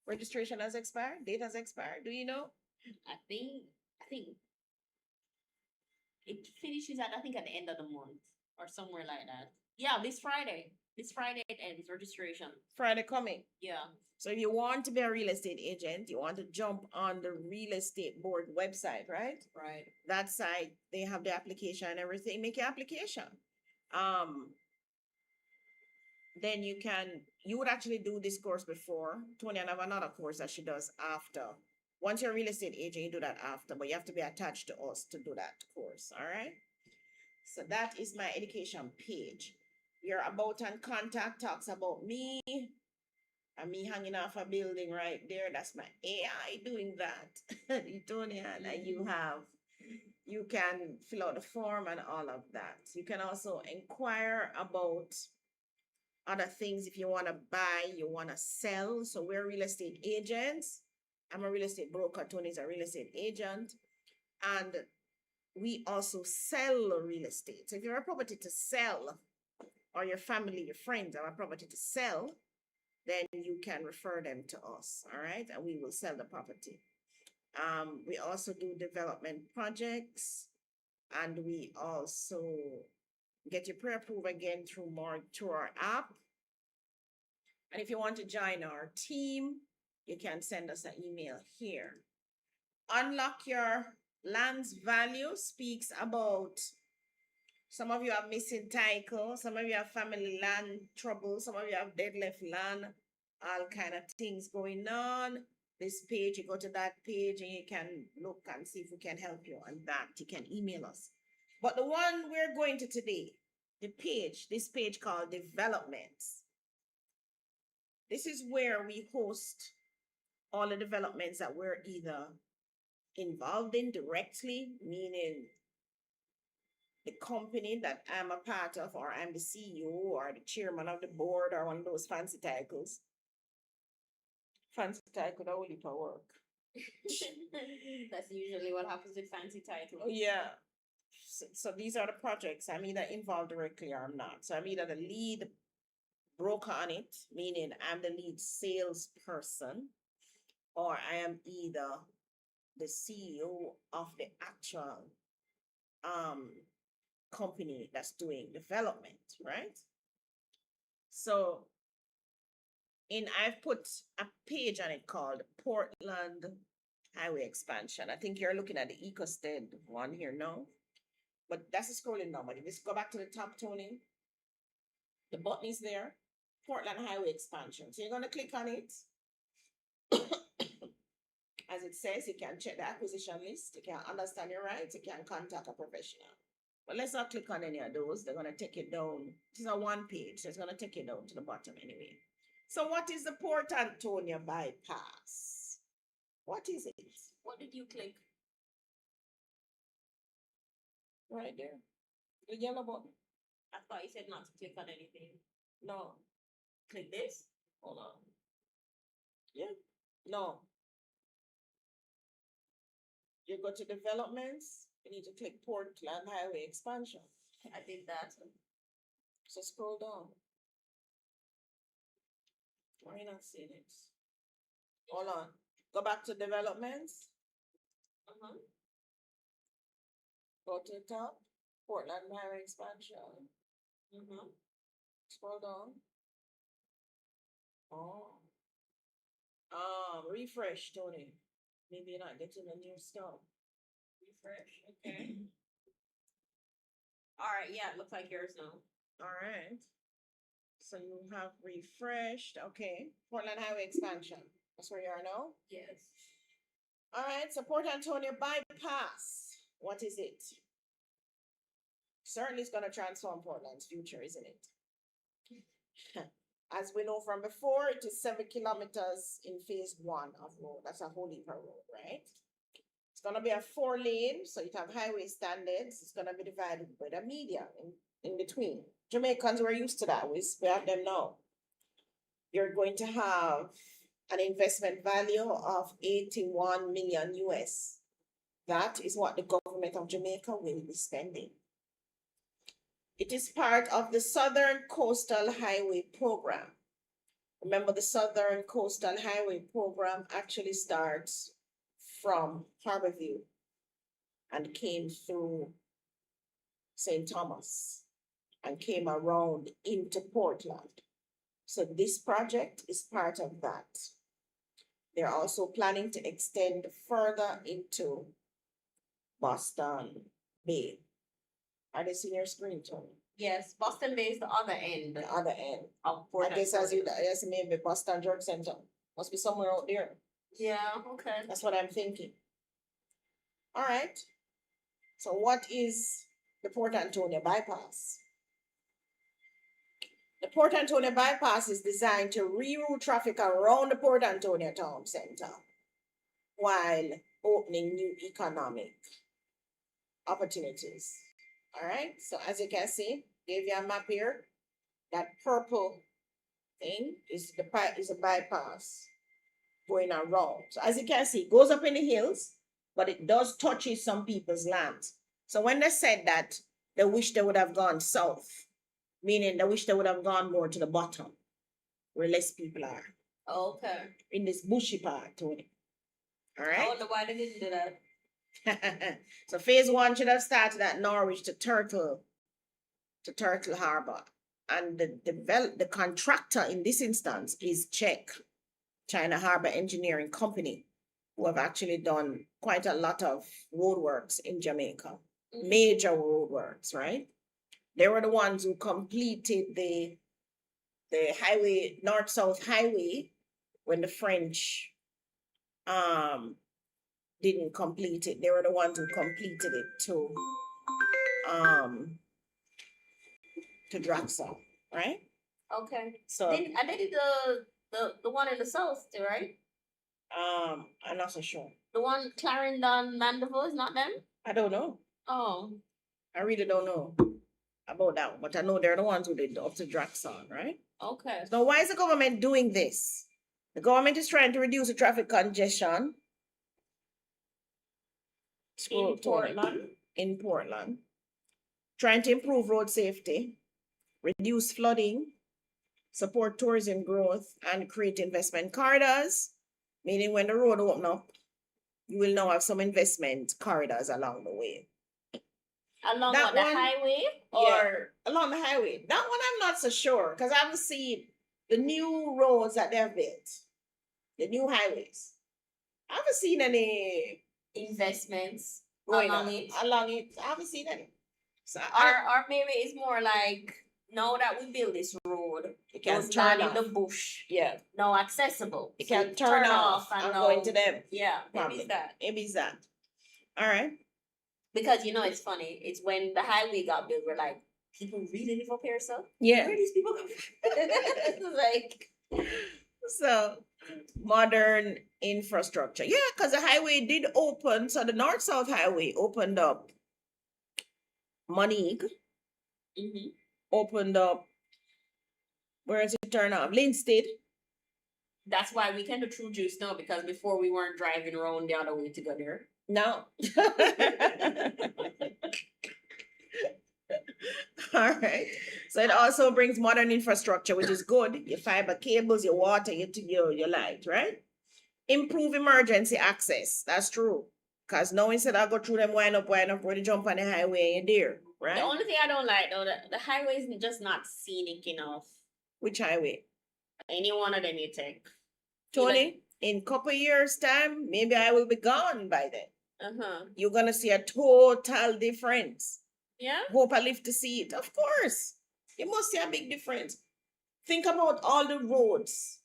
Registration has expired. Date has expired. Do you know?
I think it finishes at the end of the month or somewhere like that. Yeah, this Friday. This Friday it ends registration.
Friday coming.
Yeah.
So if you want to be a real estate agent, you want to jump on the real estate board website, right?
Right.
That site, they have the application and everything. Make your application. Then you would actually do this course before. Tony and I have another course that she does after. Once you're a real estate agent, you do that after, but you have to be attached to us to do that course. All right. So that is my education page. Your about and contact talks about me and me hanging off a building right there. That's my AI doing that. Tony and you can fill out the form and all of that. You can also inquire about other things if you want to buy, you want to sell. So we're real estate agents. I'm a real estate broker. Tony's a real estate agent. And we also sell real estate. So if you're a property to sell, or your family, your friends have a property to sell, then you can refer them to us. All right. And we will sell the property. We also do development projects, and we also get your pre-approved again through our app. And if you want to join our team, you can send us an email here. Unlock Your Land's Value speaks about some of you have missing title, some of you have family land trouble, some of you have dead left land, all kind of things going on. This page, you go to that page and you can look and see if we can help you on that. You can email us. But the one we're going to today, this page called Developments. This is where we host all the developments that we're either involved in directly, meaning the company that I'm a part of, or I'm the CEO or the chairman of the board, or one of those fancy titles. Fancy title, that will leave for work.
That's usually what happens with fancy titles.
Yeah. So these are the projects. I'm either involved directly or I'm not. So I'm either the lead broker on it, meaning I'm the lead salesperson, or I am either the CEO of the actual company that's doing development, right? So I've put a page on it called Portland Highway Expansion. I think you're looking at the EcoStead one here now, but that's a scrolling number. Just go back to the top, Tony. The button is there, Portland Highway Expansion. So you're going to click on it. As it says, you can check the acquisition list, you can understand your rights, you can contact a professional. But let's not click on any of those. They're going to take you down. This is a one page, so it's going to take you down to the bottom anyway. So what is the Port Antonio bypass? What is it?
What did you click?
Right there. The yellow button.
I thought you said not to click on anything.
No.
Click this?
Hold on. Yeah. No. You go to developments. You need to click Portland Highway expansion.
I did that.
So scroll down. Why you not seeing it? Hold on. Go back to developments.
Uh-huh.
Go to the top. Portland Highway expansion.
Mm-hmm.
Scroll down. Oh. Refresh, Tony. Maybe you're not getting the new stuff.
Refresh. Okay. All right. Yeah, it looks like yours now.
All right. So you have refreshed. Okay. Portland Highway expansion. That's where you are now.
Yes.
All right. So Port Antonio bypass. What is it? Certainly it's going to transform Portland's future, isn't it? As we know from before, it is 7 kilometers in phase 1 of road. That's a whole heap of road, right? It's going to be a 4-lane, so you have highway standards. It's going to be divided by the median in between. Jamaicans were used to that. We have them now. You're going to have an investment value of 81 million US. That is what the government of Jamaica will be spending. It is part of the Southern Coastal Highway Program. Remember, the Southern Coastal Highway Program actually starts from Harborview and came through St. Thomas and came around into Portland. So this project is part of that. They're also planning to extend further into Boston Bay. Are they seeing your screen, Tony?
Yes, Boston Bay is the other end
The other end.
of
I
Port
guess
Antonio.
as maybe Boston Drug Center. Must be somewhere out there.
Yeah, okay.
That's what I'm thinking. All right. So what is the Port Antonio bypass? The Port Antonio bypass is designed to reroute traffic around the Port Antonio town center while opening new economic opportunities. All right. So as you can see, gave you a map here. That purple thing is a bypass going around. So as you can see, it goes up in the hills, but it does touches some people's lands. So when they said that, they wish they would have gone south, meaning they wish they would have gone more to the bottom, where less people are,
Okay.
in this bushy part, Tony. All
I
right.
wonder why they didn't do that.
So phase 1 should have started at Norwich to Turtle Harbor. And the contractor in this instance is Czech China Harbor Engineering Company, who have actually done quite a lot of roadworks in Jamaica, major roadworks, right? They were the ones who completed the highway, north-south highway, when the French didn't complete it. They were the ones who completed it to Draxel, right?
Okay.
So
They did the one in the south too, right?
I'm not so sure.
The one Clarendon Mandeville is not them?
I don't know.
Oh.
I really don't know about that one, but I know they're the ones who did up to Draxon, right?
Okay.
So why is the government doing this? The government is trying to reduce the traffic congestion.
In Portland.
In Portland. Trying to improve road safety, reduce flooding, support tourism growth, and create investment corridors. Meaning when the road open up, you will now have some investment corridors along the way.
Along
That
the
one-
highway?
Or along the highway. That one I'm not so sure, because I haven't seen the new roads that they've built, the new highways. I haven't seen any
Investments
going
along
on
it.
along it. I haven't seen any. So
Or maybe it's more like, now that we build this road,
you can
those
turn
land in
off.
the bush,
Yeah,
now accessible.
you
So
can turn off
and
and
now,
go into them.
yeah, maybe
Probably.
it's that.
Maybe it's that. All right.
Because it's funny. It's when the highway got built, we're like, people really live up here, so
Yeah.
where do these people come from? Like,
So modern infrastructure. Yeah, because the highway did open. So the north-south highway opened up Monique, opened up, where is it turn off? Linstead.
that's why we can do true juice now, because before we weren't driving around the other way to go there.
No. All right. So it also brings modern infrastructure, which is good. Your fiber cables, your water, your light, right? Improve emergency access. That's true. Because now instead I go through them wind up, where they jump on the highway and you're there, right?
The only thing I don't like though, the highway is just not scenic enough.
Which highway?
Any one of them you take.
Tony, in couple years' time, maybe I will be gone by then. You're gonna see a total difference.
Yeah.
Hope I live to see it. Of course. You must see a big difference. Think about all the roads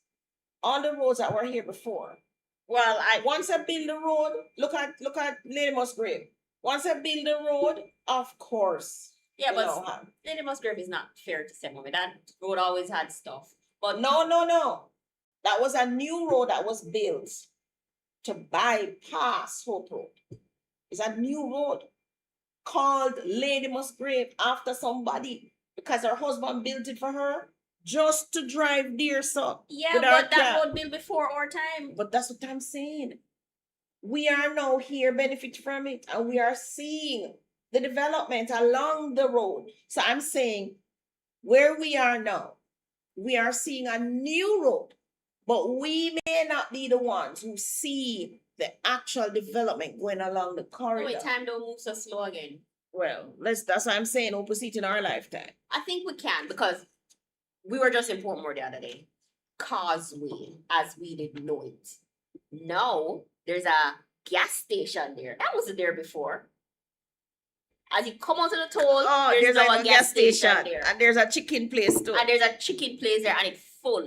that were here before.
Well,
once I build the road, look at Lady Musgrave. Once I build the road, of course.
Yeah, but Lady Musgrave is not fair to say, mommy. That road always had stuff. But
no. That was a new road that was built to bypass Hope Road. It's a new road called Lady Musgrave after somebody because her husband built it for her just to drive there. So
yeah, but that road built before our time.
But that's what I'm saying. We are now here benefit from it, and we are seeing the development along the road. So I'm saying where we are now, we are seeing a new road, but we may not be the ones who see the actual development going along the corridor.
Wait, time don't move so slow again.
Well, that's what I'm saying. We'll see it in our lifetime.
I think we can because we were just in Portmore the other day. Causeway, as we didn't know it. Now there's a gas station there. That wasn't there before. As you come out of the toll, there's now a gas station there.
And there's a chicken place too.
And there's a chicken place there and it's full.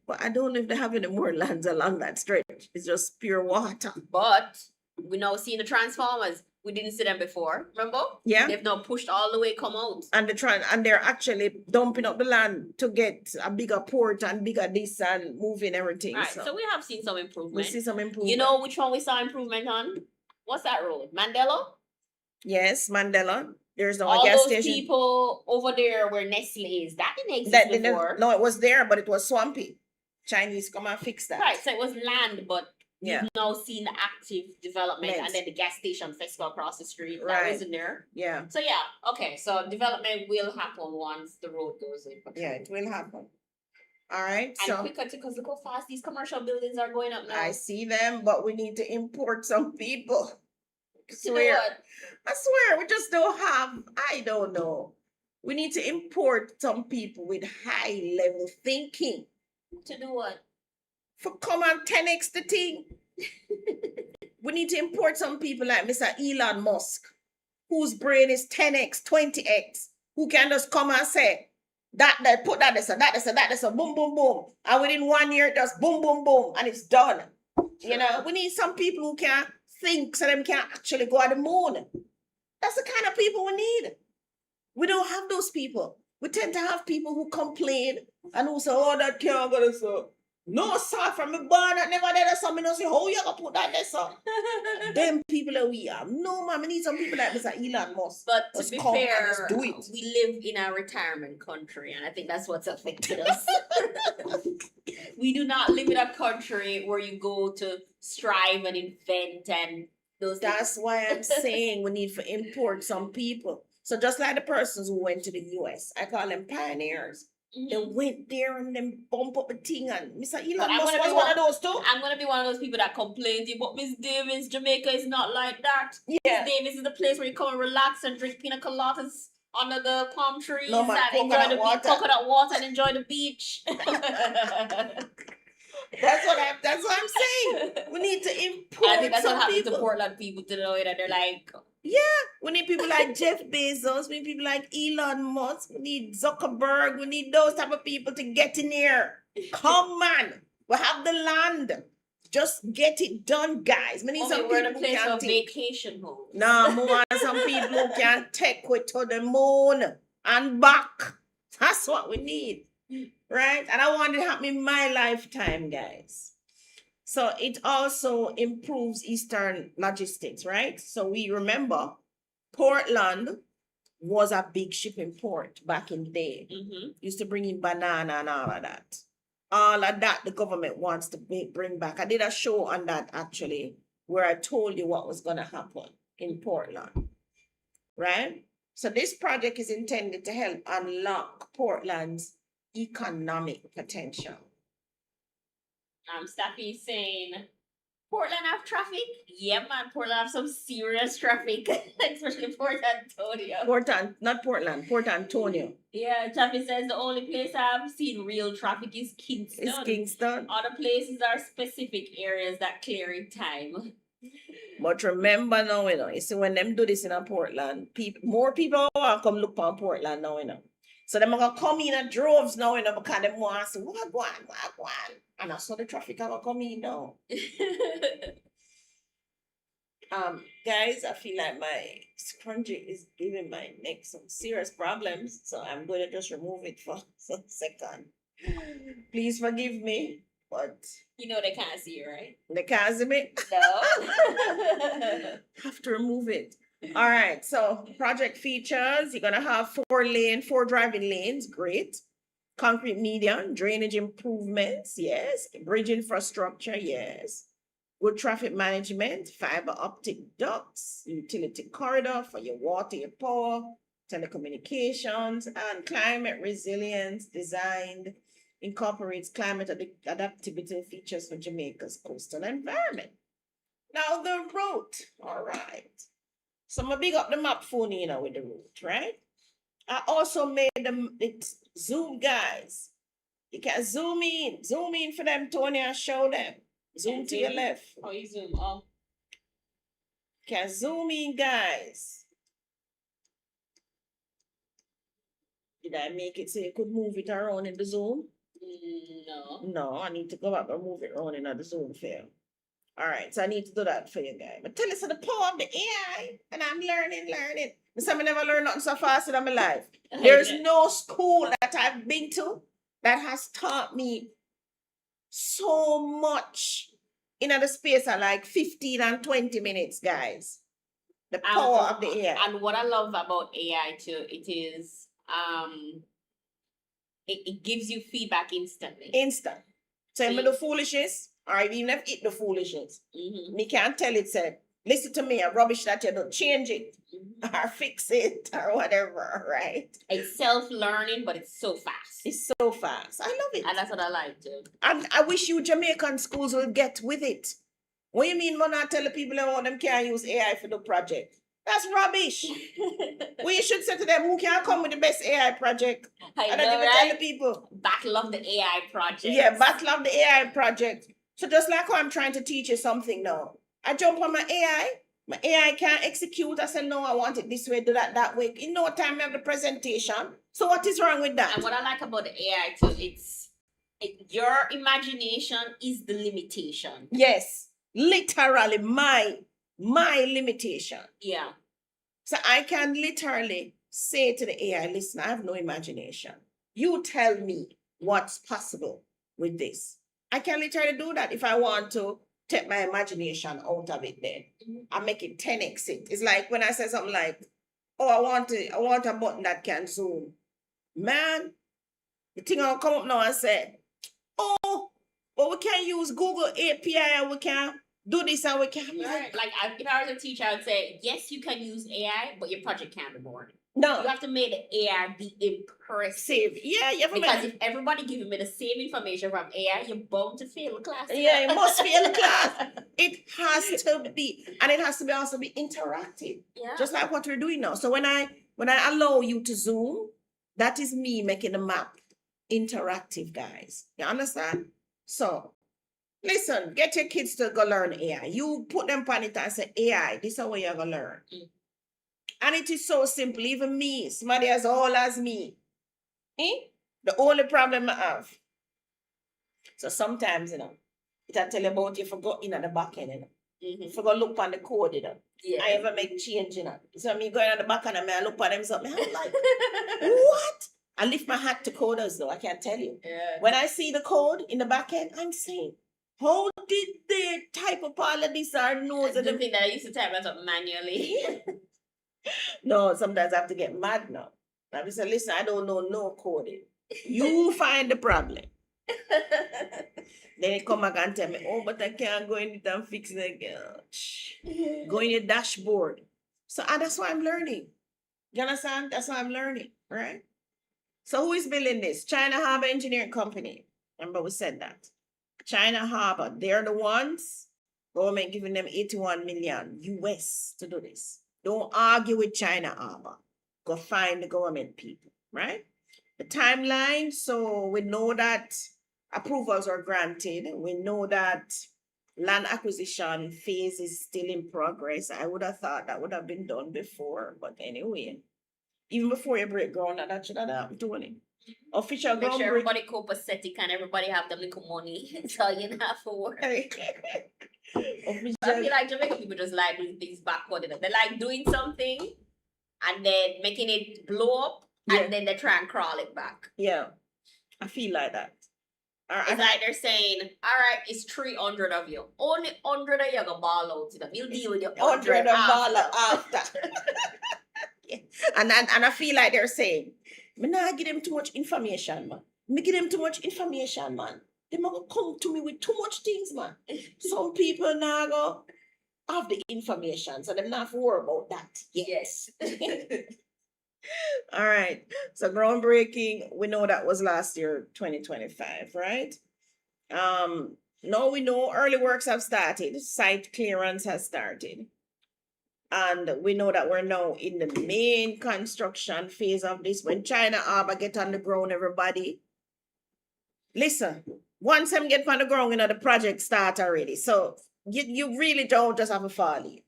But I don't know if they have any more lands along that stretch. It's just pure water.
But we now see the transformers. We didn't see them before. Remember?
Yeah.
They've now pushed all the way, come out.
And they're actually dumping up the land to get a bigger port and bigger this and moving everything.
Right. So we have seen some improvement.
We see some improvement.
You know which one we saw improvement on? What's that road? Mandela?
Yes, Mandela. There's no
all
gas
those
station.
People over there where Nestle is. That didn't exist before.
No, it was there, but it was swampy. Chinese come and fix that.
Right. So it was land, but you've now seen the active development and then the gas station festival across the street. That wasn't there.
Yeah.
So yeah, okay. So development will happen once the road goes in.
Yeah, it will happen. All right.
And quicker because look how fast these commercial buildings are going up now.
I see them, but we need to import some people. I swear, we just don't have, I don't know. We need to import some people with high level thinking.
To do what?
For come and 10x the thing. We need to import some people like Mr. Elon Musk, whose brain is 10x, 20x, who can just come and say, that put that this, boom, boom, boom. And within 1 year, it does boom, boom, boom, and it's done. Sure. You know, we need some people who can think so them can actually go on the moon. That's the kind of people we need. We don't have those people. We tend to have people who complain and who say, oh, that can't go this. No, sir, from the barn that never did something. I say, how you gonna put that there, sir? Them people that we have. No, man, we need some people like Mr. Elon Musk.
But to be fair,
do it.
We live in a retirement country, and I think that's what's affected us. We do not live in a country where you go to strive and invent and those things.
That's why I'm saying we need to import some people. So just like the persons who went to the US, I call them pioneers. Mm-hmm. They went there and then bump up a thing and Mr. Elon Musk was one of those too.
I'm gonna be one of those people that complains, but Miss Davis, Jamaica is not like that.
Yeah.
Miss Davis is the place where you come and relax and drink pina coladas under the palm trees
and enjoy the
coconut water and enjoy the beach.
That's what I'm saying. We need to import.
I think that's what happens
to
Portland people to know that they're like,
yeah, we need people like Jeff Bezos. We need people like Elon Musk. We need Zuckerberg. We need those type of people to get in here. Come on, we have the land. Just get it done, guys. We need some people who can take
vacation home.
No, more some people who can take it to the moon and back. That's what we need. Right? And I want it to happen in my lifetime, guys. So it also improves Eastern logistics, right? So we remember Portland was a big shipping port back in the day. Mm-hmm. Used to bring in banana and all of that. All of that the government wants to bring back. I did a show on that actually where I told you what was going to happen in Portland, right? So this project is intended to help unlock Portland's economic potential.
Staffy is saying, Portland have traffic? Yeah, man, Portland have some serious traffic, especially Port Antonio.
Port Antonio.
Yeah, Chappie says the only place I've seen real traffic is Kingston.
It's Kingston.
Other places are specific areas that clear in time.
But remember now, you see, when them do this in a Portland, more people want to come look on Portland now, So them gonna come in at droves now, because them want to say, what go on. And I saw the traffic are come in now. Guys, I feel like my scrunchie is giving my neck some serious problems, so I'm going to just remove it for a second. Please forgive me, but
you know they can't see you, right?
They can't see me?
No.
Have to remove it. All right, so project features, you're going to have 4 driving lanes, great. Concrete median, drainage improvements, yes. Bridge infrastructure, yes. Good traffic management, fiber optic ducts, utility corridor for your water, your power, telecommunications, and climate resilience designed incorporates climate adaptability features for Jamaica's coastal environment. Now the route, all right. So I'm gonna big up the map phone, with the route, right? I also made it zoom, guys. You can zoom in for them, Tony, and show them. Zoom to your left.
Oh, you zoom. Oh.
Can zoom in, guys. Did I make it so you could move it around in the zoom?
No.
No, I need to go back and move it around in the zoom fail. All right, so I need to do that for you guys. But tell us the power of the AI, and I'm learning. I never learned nothing so fast in my life. There's no school that I've been to that has taught me so much in the space of like 15 and 20 minutes, guys. The power of the AI.
And what I love about AI too, it is it gives you feedback instantly.
Instant. Tell me the foolishness, or even if it the foolishness. Me can't tell it said, listen to me, a rubbish that you don't change it or fix it or whatever, right?
It's self-learning, but it's so fast.
It's so fast. I love it.
And that's what I like too.
And I wish you Jamaican schools will get with it. What you mean when I tell the people that them can't use AI for the project? That's rubbish. We should say to them, who can come with the best AI project?
I
don't
know,
even
right?
tell the people.
Battle of the AI project.
Yeah, battle of the AI project. So just like how I'm trying to teach you something now. I jump on my AI can't execute. I said, no, I want it this way, do that way. In no time, I have the presentation. So what is wrong with that?
And what I like about the AI too, your imagination is the limitation.
Yes, literally my limitation.
Yeah.
So I can literally say to the AI, listen, I have no imagination. You tell me what's possible with this. I can literally do that if I want to take my imagination out of it then. I make it 10x it. It's like when I say something like, oh, I want a button that can zoom. Man, the thing will come up now and say, oh, but we can use Google API and we can do this and we can.
Right. Like if I was a teacher, I would say, yes, you can use AI, but your project can't be boring.
No.
You have to make the AI be impressive.
Yeah, you have to
because if everybody giving me the same information from AI, you're bound to fail the class.
Yeah, you must fail the class. It has to be, and it has to be also be interactive.
Yeah.
Just like what we're doing now. So when I allow you to zoom, that is me making the map interactive, guys. You understand? So listen, get your kids to go learn AI. You put them on it and say, AI, this is how you're gonna learn. And it is so simple. Even me, somebody as old as me. The only problem I have. So sometimes, it'll tell you about you forgot in the back end, You forgot look on the code,
Yeah.
I ever make change, So me going on the back end and I look at them something. I'm like, what? I lift my hat to coders though, I can't tell you.
Yeah.
When I see the code in the back end, I'm saying, how did they type up all of this or knows?
The thing that I used to type that up manually.
No, sometimes I have to get mad now. I say, listen, I don't know no coding. You find the problem. Then they come back and tell me, oh, but I can't go in it and fix it again. Shh. Go in your dashboard. So that's why I'm learning. You understand? That's why I'm learning, right? So who is building this? China Harbor Engineering Company. Remember we said that. China Harbor, they're the ones. Government giving them 81 million US to do this. Don't argue with China Harbor. Go find the government people, right? The timeline, so we know that approvals are granted. We know that land acquisition phase is still in progress. I would have thought that would have been done before, but anyway, even before you break ground, that should have happened, Tony. Official
Make
ground
sure
break.
everybody copacetic and everybody have the little money so you don't have to work.
Official,
I feel like Jamaican people just like doing things backward. They like doing something and then making it blow up
Yeah.
and then they try and crawl it back.
yeah, I feel like that.
It's like they're saying, all right, it's 300 of you. Only 100 of you go ball out. We'll deal with the 100
after. Yeah. And I feel like they're saying, me not give them too much information, man. Me give them too much information, man. They might come to me with too much things, man. Some people now go have the information, so they not have to worry about that.
Yes.
All right. So groundbreaking, we know that was last year, 2025, right? Now we know early works have started. Site clearance has started. And we know that we're now in the main construction phase of this. When China Harbor get on the ground, everybody, listen, once them get on the ground, you know, the project start already. So you really don't just have to fall in.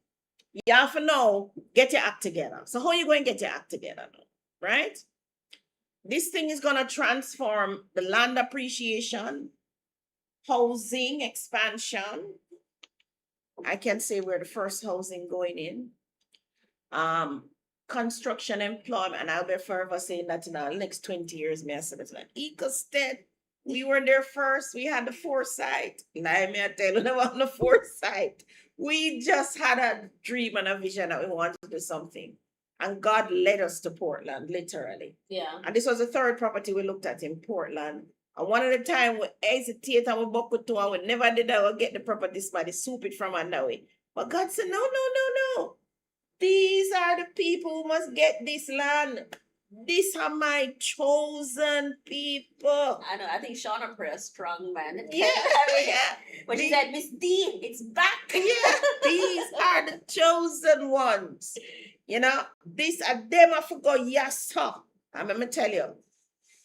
You have to know, get your act together. So how you going to get your act together now, right? This thing is going to transform the land appreciation, housing expansion. I can say we're the first housing going in. Construction employment, and I'll be forever saying that in the next 20 years, me I said it's like Ecosted. We were there first, we had the foresight. Let me tell you about the foresight. We just had a dream and a vision that we wanted to do something. And God led us to Portland, literally.
Yeah.
And this was the third property we looked at in Portland. And one of the time we hesitate and we buckle to and we never did that, we get the property spot, soup it from under way. But God said, no. These are the people who must get this land. These are my chosen people.
I know. I think Shauna prayed strong, man.
Yeah.
When she said, Miss D, it's back.
Yeah, these are the chosen ones. You know, these are them I forgot, yes, sir. I'm gonna tell you.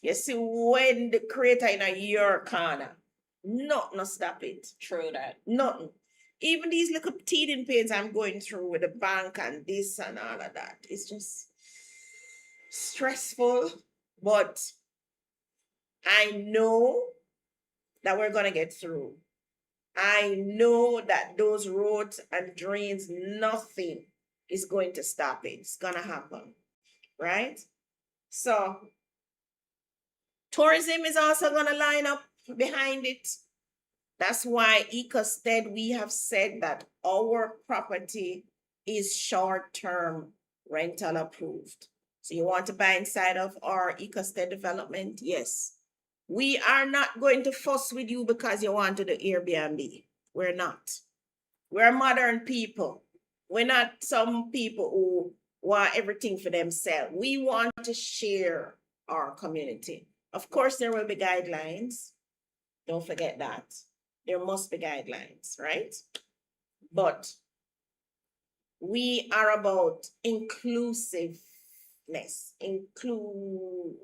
You see, when the creator in your corner, nothing stop it.
True that.
Nothing. Even these little teething pains I'm going through with the bank and this and all of that. It's just stressful. But I know that we're going to get through. I know that those roads and drains, nothing is going to stop it. It's going to happen. Right? So, tourism is also going to line up behind it. That's why Ecosted, we have said that our property is short-term rental approved. So you want to buy inside of our Ecosted development? Yes. We are not going to fuss with you because you want to do Airbnb. We're not. We're modern people. We're not some people who want everything for themselves. We want to share our community. Of course, there will be guidelines. Don't forget that. There must be guidelines, right? But we are about inclusiveness.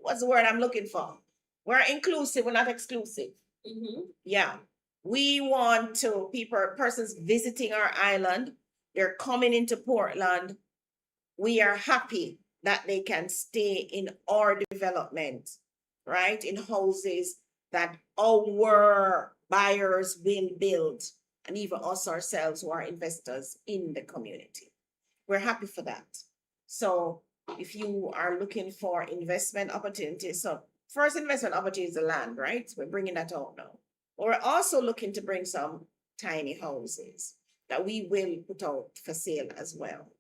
What's the word I'm looking for? We're inclusive, we're not exclusive.
Mm-hmm.
Yeah. We want to, persons visiting our island, they're coming into Portland. We are happy that they can stay in our development, right? In houses that our buyers will build, and even us ourselves who are investors in the community. We're happy for that. So if you are looking for investment opportunities, so first investment opportunity is the land, right? We're bringing that out now. We're also looking to bring some tiny houses that we will put out for sale as well,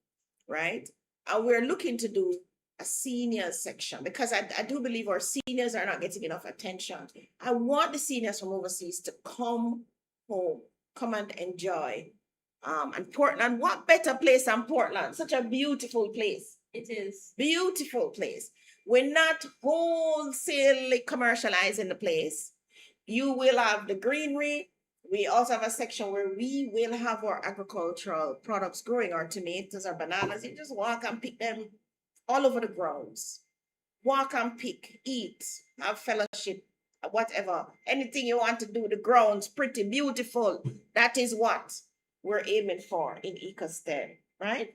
right? And we're looking to do a seniors section, because I do believe our seniors are not getting enough attention. I want the seniors from overseas to come home, come and enjoy. And Portland, what better place than Portland? Such a beautiful place.
It is.
Beautiful place. We're not wholesale commercializing the place. You will have the greenery. We also have a section where we will have our agricultural products growing, our tomatoes, our bananas. You just walk and pick them all over the grounds. Walk and pick, eat, have fellowship, whatever. Anything you want to do, the grounds, pretty beautiful. That is what we're aiming for in EcoSTEM, right?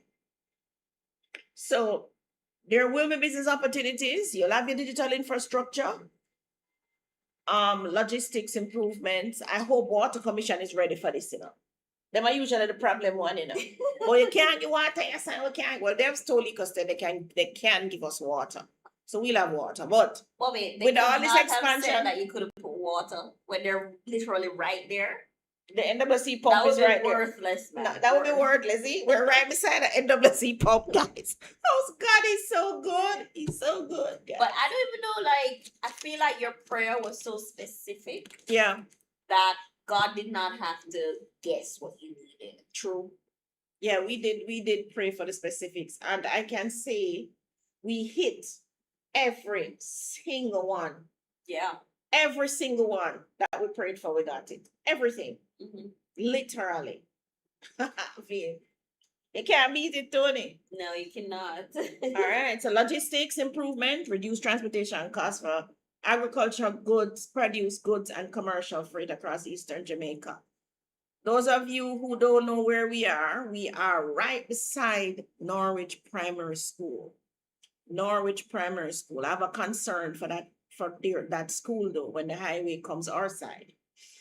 So there will be business opportunities. You'll have your digital infrastructure, logistics improvements. I hope Water Commission is ready for this, you know. Them are usually the problem one, you know. Well, you can't get water, yes, we can't. Well, they've told EcoSTEM they can give us water. So we'll have water. But
Bobby,
with all this expansion,
that you could have put water when they're literally right there.
the NWC pump is right there.
Worthless, man.
No, that would be worthless. See? We're right beside the NWC pump, guys. Oh God, he's so good. He's so good, guys.
But I don't even know, like, I feel like your prayer was so specific
Yeah,
that God did not have to guess what you needed.
true. Yeah, we did pray for the specifics, and I can say we hit every single one.
Yeah.
Every single one that we prayed for, we got it. Everything.
Mm-hmm.
Literally. You can't beat it, Tony.
No, you cannot.
All right. So logistics improvement, reduce transportation costs for agricultural goods, produce goods, and commercial freight across Eastern Jamaica. Those of you who don't know where we are right beside Norwich Primary School. Norwich Primary School. I have a concern for that school though, when the highway comes our side.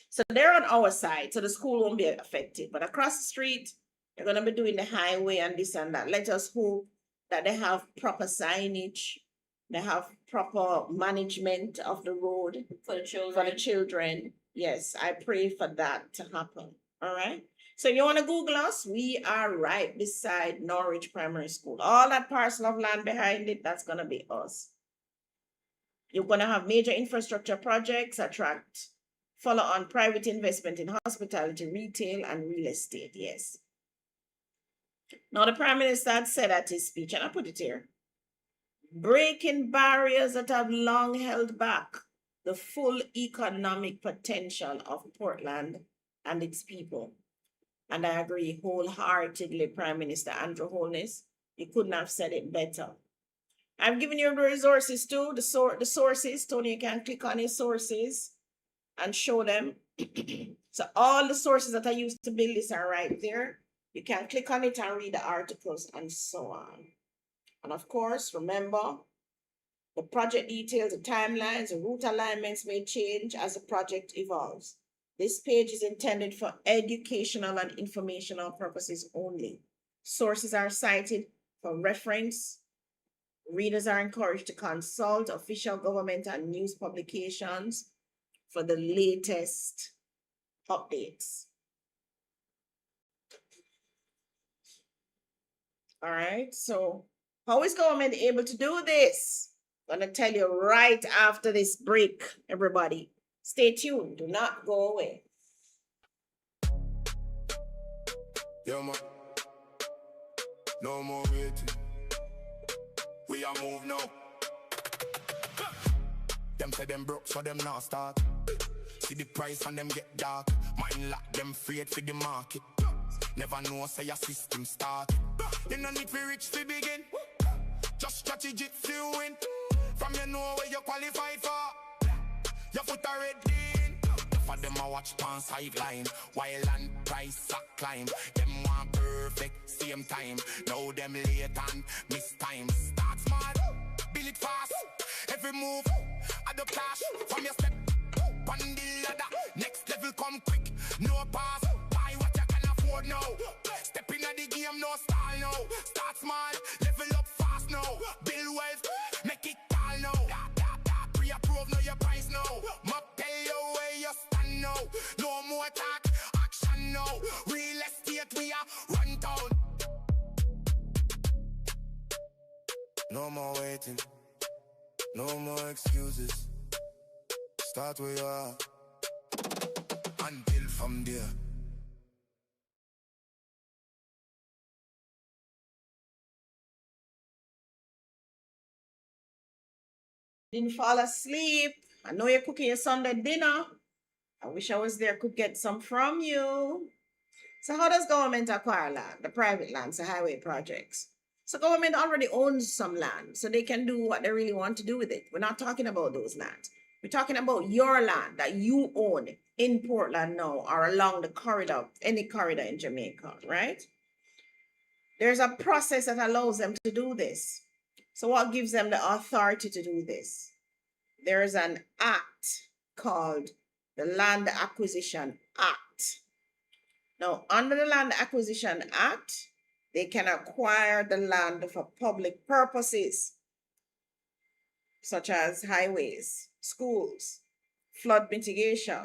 So they're on our side, so the school won't be affected. But across the street, they're gonna be doing the highway and this and that. Let us hope that they have proper signage, they have proper management of the road
For the children.
for the children. Yes, I pray for that to happen. All right. So you want to Google us? We are right beside Norwich Primary School. All that parcel of land behind it, that's gonna be us. You're gonna have major infrastructure projects, follow on private investment in hospitality, retail, and real estate. Yes. Now the Prime Minister had said at his speech, and I put it here, breaking barriers that have long held back the full economic potential of Portland and its people. And I agree wholeheartedly, Prime Minister Andrew Holness. You couldn't have said it better. I've given you the resources too, the sources. Tony, you can click on his sources and show them. So all the sources that I used to build this are right there. You can click on it and read the articles and so on. And of course, remember, the project details, the timelines, the route alignments may change as the project evolves. This page is intended for educational and informational purposes only. Sources are cited for reference. Readers are encouraged to consult official government and news publications for the latest updates. All right, so how is government able to do this? I'm gonna tell you right after this break, everybody. Stay tuned, do not go away.
Yeah, man. No more waiting. We are move now. Them say them broke, so them not start. See the price and them get dark. Mind lock them afraid for the market. Never know say your system start. You no need to rich to begin. Just strategic to win. From you know where you qualified for. Your foot already in. For them a watch pan sideline. While and price a climb. Them want perfect same time. Now them late and miss time. Start smart, build it fast. Every move, add the cash. From your step, on the ladder. Next level come quick, no pass. Buy what you can afford now. Step in the game, no style now. Start smart, level up fast now. Build wealth, make it tall now. Pre-approve, know your price now. Map tell you where you stand now. No more talk, action now. Real estate, we are run down. No more waiting, no more excuses. Start where you are and build from there.
Didn't fall asleep. I know you're cooking your Sunday dinner. I wish I was there, could get some from you. So how does government acquire land, the private lands, the highway projects? So government already owns some land, so they can do what they really want to do with it. We're not talking about those lands. We're talking about your land that you own in Portland now or along the corridor, any corridor in Jamaica, right? There's a process that allows them to do this. So what gives them the authority to do this? There's an act called the Land Acquisition Act. Now, under the Land Acquisition Act, they can acquire the land for public purposes, such as highways, schools, flood mitigation,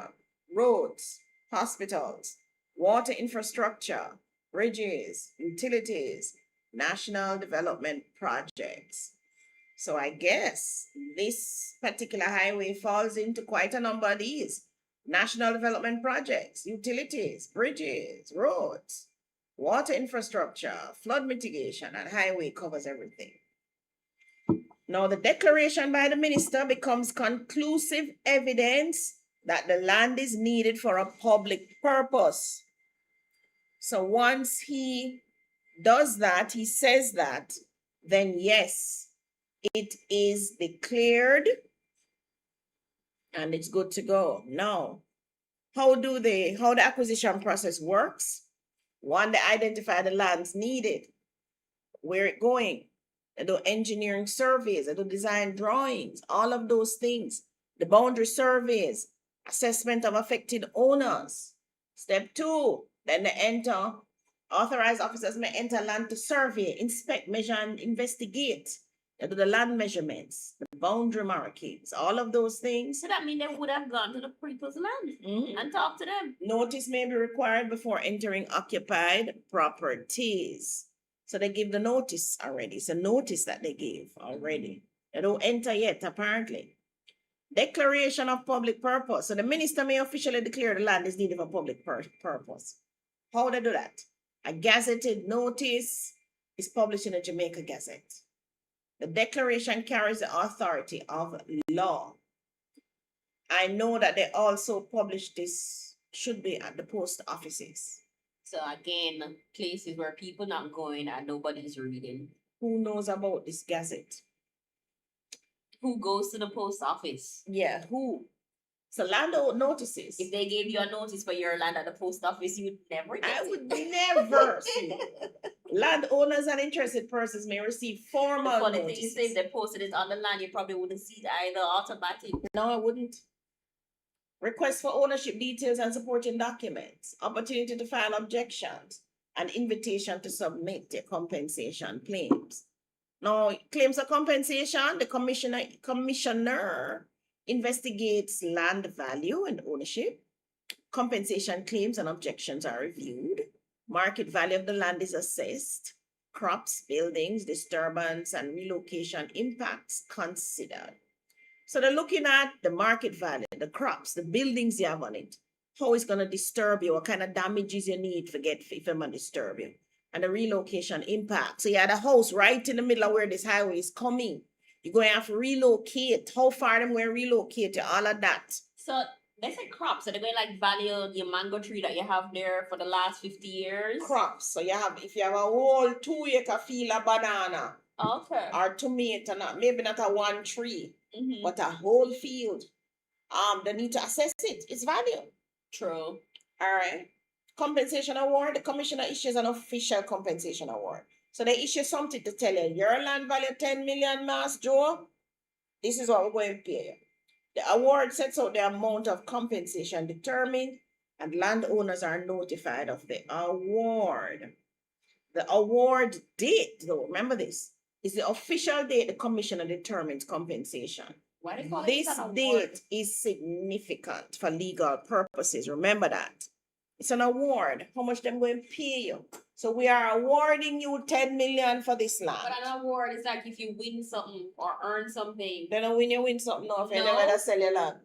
roads, hospitals, water infrastructure, bridges, utilities, national development projects. So I guess this particular highway falls into quite a number of these national development projects, utilities, bridges, roads, water infrastructure, flood mitigation, and highway covers everything. Now, the declaration by the minister becomes conclusive evidence that the land is needed for a public purpose. So once he does that, he says that, then yes, it is declared and it's good to go. Now, how the acquisition process works? One, they identify the lands needed, where it's going. They do engineering surveys, they do design drawings, all of those things. The boundary surveys, assessment of affected owners. Step 2, then they enter, authorized officers may enter land to survey, inspect, measure, and investigate. They do the land measurements, the boundary markings, all of those things.
So that means they would have gone to the people's land and talked to them.
Notice may be required before entering occupied properties. So they give the notice already. It's a notice that they gave already. They don't enter yet, apparently. Declaration of public purpose. So the minister may officially declare the land is needed for public purpose. How would they do that? A gazetted notice is published in the Jamaica Gazette. The declaration carries the authority of law. I know that they also publish this, should be at the post offices.
So again, places where people not going and nobody's reading.
Who knows about this gazette?
Who goes to the post office?
Yeah, who? So land notices.
If they gave you a notice for your land at the post office, you would never get
I
it.
would never see. Landowners and interested persons may receive formal
The funny thing
notices.
is, if they posted it on the land, you probably wouldn't see it either automatic.
No, I wouldn't. Request for ownership details and supporting documents, opportunity to file objections, and invitation to submit their compensation claims. Now, claims of compensation, the commissioner investigates land value and ownership. Compensation claims and objections are reviewed. Market value of the land is assessed. Crops, buildings, disturbance, and relocation impacts considered. So they're looking at the market value, the crops, the buildings you have on it, how it's going to disturb you, what kind of damages you need to get if it's going to disturb you, and the relocation impact. So you had a house right in the middle of where this highway is coming. You're going to have to relocate. How far them going to relocate you, all of that.
So they say crops, so they're going to like value your mango tree that you have there for the last 50 years.
Crops. So you have, if you have a whole 2-acre field of banana
Okay.
or tomato, maybe not a one tree, but a whole field, they need to assess it. It's value.
True.
All right. Compensation award. The commissioner issues an official compensation award. So they issue something to tell you, your land value 10 million, Mass Joe. This is what we're going to pay you. The award sets out the amount of compensation determined, and landowners are notified of the award. The award date, though, remember this, is the official date the commissioner determines compensation.
Why do you call
This
it an award?
date is significant for legal purposes. Remember that. It's an award. How much them going to pay you? So we are awarding you 10 million for this land.
But an award is like if you win something or earn something.
Then when you win something, no, if you
No.
never sell your land.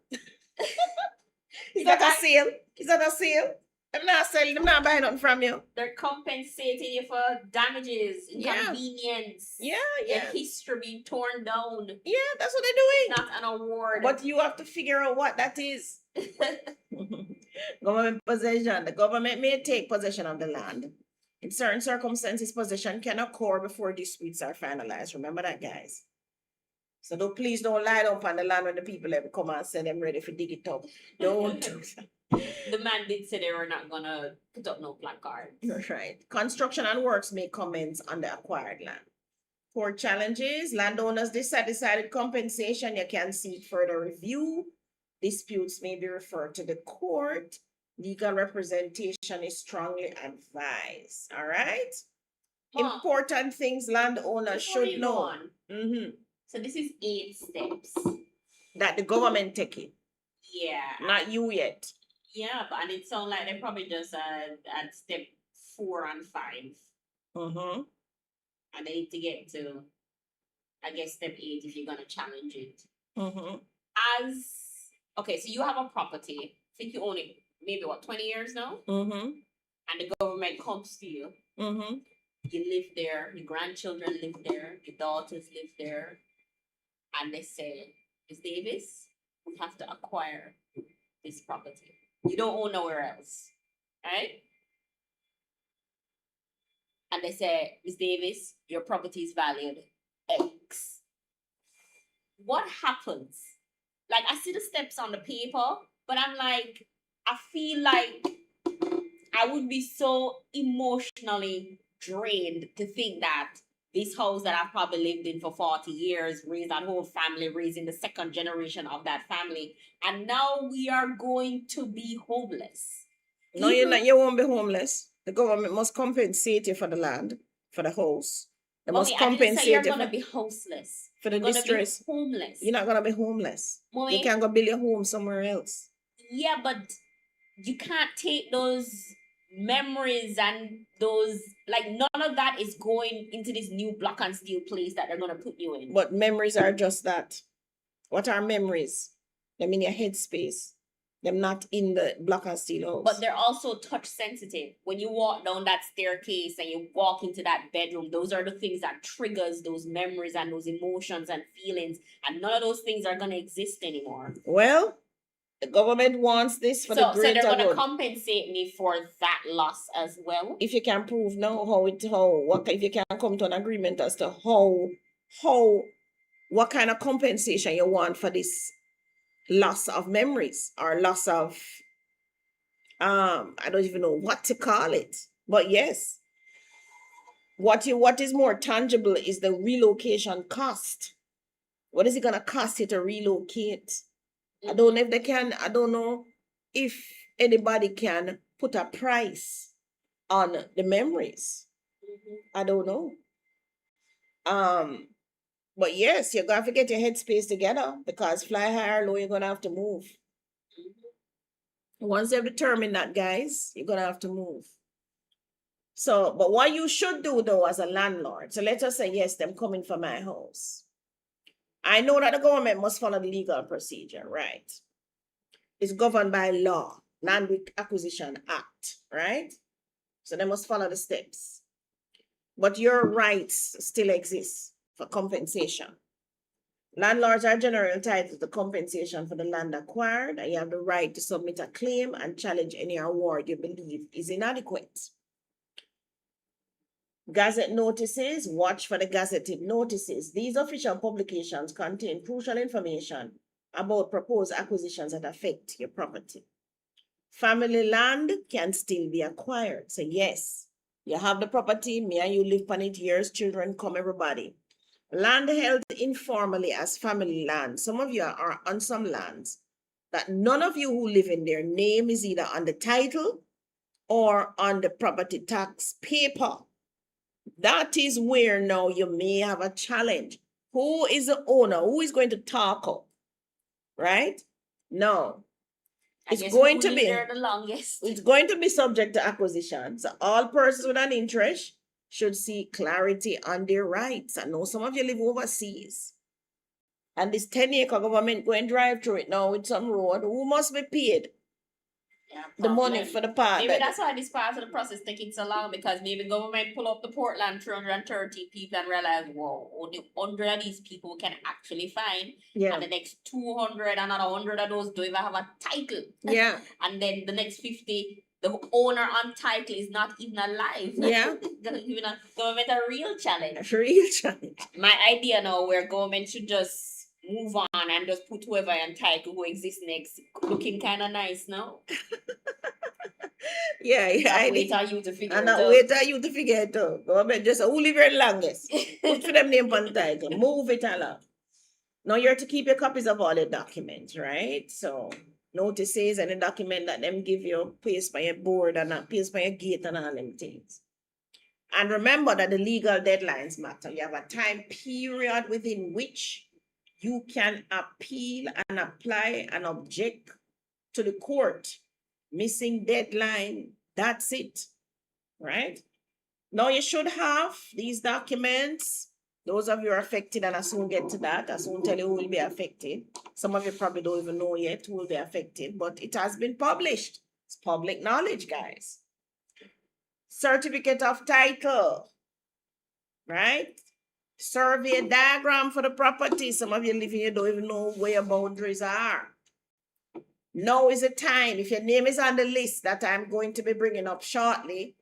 Is that a sale? Is that a sale? I'm not selling, I'm not buying nothing from you.
They're compensating you for damages,
Yeah.
inconvenience.
Yeah,
Your
yeah.
history being torn down.
Yeah, that's what they're doing.
Not an award.
But you have to figure out what that is. Government possession. The government may take possession of the land. In certain circumstances, possession can occur before disputes are finalized. Remember that, guys. So please don't lie down on the land when the people ever come and say them ready for dig it up. Don't do that.
The man did say they were not gonna put up no placard.
That's right. Construction and works may commence on the acquired land. For challenges, landowners dissatisfied with compensation, you can seek further review. Disputes may be referred to the court. Legal representation is strongly advised. All right?
Huh.
Important things landowners
Before
should
you go
know.
on,
Mhm.
So this is 8 steps.
That the government take it,
Yeah.
not you yet.
Yeah, but and it sounds like they probably just at step 4 and 5.
Mhm.
And they need to get to, I guess, step 8 if you're gonna challenge it.
Mhm.
Okay, so you have a property. I think you own it maybe 20 years now?
Mhm.
And the government comes to you.
Mhm.
You live there, your grandchildren live there, your daughters live there, and they say, Ms. Davis, we have to acquire this property. You don't own nowhere else, right? And they say, Ms. Davis, your property is valued X. What happens? Like, I see the steps on the paper, but I'm like, I feel like I would be so emotionally drained to think that this house that I've probably lived in for 40 years, raised that whole family, raising the second generation of that family, and now we are going to be homeless.
No, you're not. You won't be homeless. The government must compensate you for the land, for the house. They must
Mommy, I didn't say
compensate
you're
you
gonna be houseless.
for the
You're gonna
distress.
be homeless.
You're not gonna be homeless.
Mommy,
You can go build your home somewhere else.
yeah, but you can't take those memories and those, like, none of that is going into this new block and steel place that they're gonna put you in.
But memories are just that. What are memories? Them in your headspace. Them not in the block and steel house.
But they're also touch sensitive. When you walk down that staircase and you walk into that bedroom, those are the things that triggers those memories and those emotions and feelings. And none of those things are gonna exist anymore.
Well, the government wants this for the
So
greater
they're gonna
good.
compensate me for that loss as well.
If you can prove now what if you can come to an agreement as to what kind of compensation you want for this loss of memories or loss of I don't even know what to call it. But yes, what is more tangible is the relocation cost. What is it gonna cost you to relocate? I don't know if they can, I don't know if anybody can put a price on the memories. I don't know. But yes, you're gonna have to get your headspace together because fly high or low, you're gonna have to move. Once you've determined that, guys, you're gonna have to move. So, but what you should do though as a landlord, so let us say, yes, them coming for my house. I know that the government must follow the legal procedure, right? It's governed by law, Land Acquisition Act, right? So they must follow the steps. But your rights still exist for compensation. Landlords are generally entitled to compensation for the land acquired, and you have the right to submit a claim and challenge any award you believe is inadequate. Gazette notices, watch for the gazetted notices. These official publications contain crucial information about proposed acquisitions that affect your property. Family land can still be acquired. So yes, you have the property, me and you live on it, years, children come, everybody. Land held informally as family land. Some of you are on some lands that none of you who live in their name is either on the title or on the property tax paper. That is where now you may have a challenge. Who is the owner? Who is going to talk up? Right? No.
I
It's
guess
going
who
to
lived
be.
there the longest.
It's going to be subject to acquisition. So all persons with an interest should see clarity on their rights. I know some of you live overseas. And this 10-acre government going drive through it now with some road. Who must be paid
Yeah,
the money
problem.
for the part?
Maybe
that-
that's why this part of the process taking so long, because maybe government pull up the Portland 330 people and realize, whoa, only 100 of these people we can actually find.
Yeah.
And the next 200, another 100 of those don't even have a title.
Yeah.
And then the next 50, the owner on title is not even alive.
Yeah.
Giving a government a real challenge.
That's a real challenge.
My idea now where government should just move on and just put whoever on title who exists next, looking kind of nice now.
Yeah, yeah.
Not wait on you to figure
And
it
not
out.
wait till you to figure it out. Government just who live here the longest. Put for them name on the title. Move it along. Now you're to keep your copies of all the documents, right? So notices and the document that them give you, paste by your board and not paste by your gate and all them things. And remember that the legal deadlines matter. You have a time period within which you can appeal and apply and object to the court. Missing deadline, that's it, right? Now you should have these documents. Those of you are affected, and I soon get to that. I soon tell you who will be affected. Some of you probably don't even know yet who will be affected, but it has been published. It's public knowledge, guys. Certificate of title, right? Survey diagram for the property. Some of you living here don't even know where your boundaries are. Now is the time. If your name is on the list that I'm going to be bringing up shortly,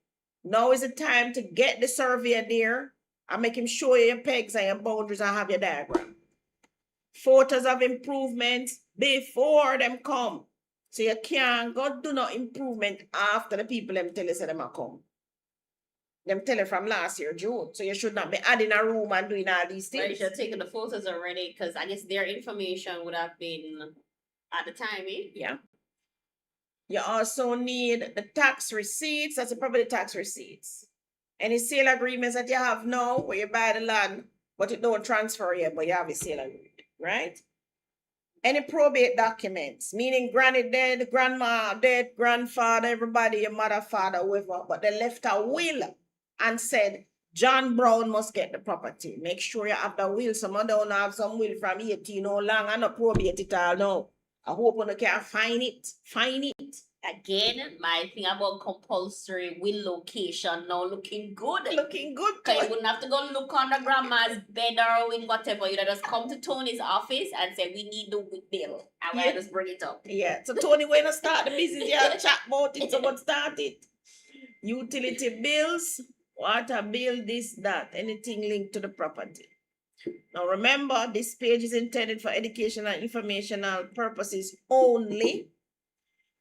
now is the time to get the surveyor there and make him show you your pegs and your boundaries and have your diagram. Photos of improvements before them come. So you can't go do no improvement after the people them tell you say them are come. Them tell you from last year, June. So you should not be adding a room and doing all these
Right, you
things.
should have taken the photos already, because I guess their information would have been at the time, eh?
Yeah. You also need the tax receipts. That's the property tax receipts. Any sale agreements that you have now where you buy the land, but it don't transfer yet, but you have a sale agreement, right? Any probate documents, meaning granny dead, grandma dead, grandfather, everybody, your mother, father, whoever, but they left a will and said, John Brown must get the property. Make sure you have the will. Some of them have some will from 18 or long and not probate it all now. I hope you can find it. Find it.
Again, my thing about compulsory will location now looking good.
Looking good.
Because you wouldn't have to go look on the grandma's bed or in whatever. You'd just come to Tony's office and say, we need the bill. And
Yeah.
we'll just bring it up.
Yeah. So Tony, when you start the business, you have chat about it. Someone start it. Utility bills, water bill, this, that, anything linked to the property. Now remember, this page is intended for educational and informational purposes only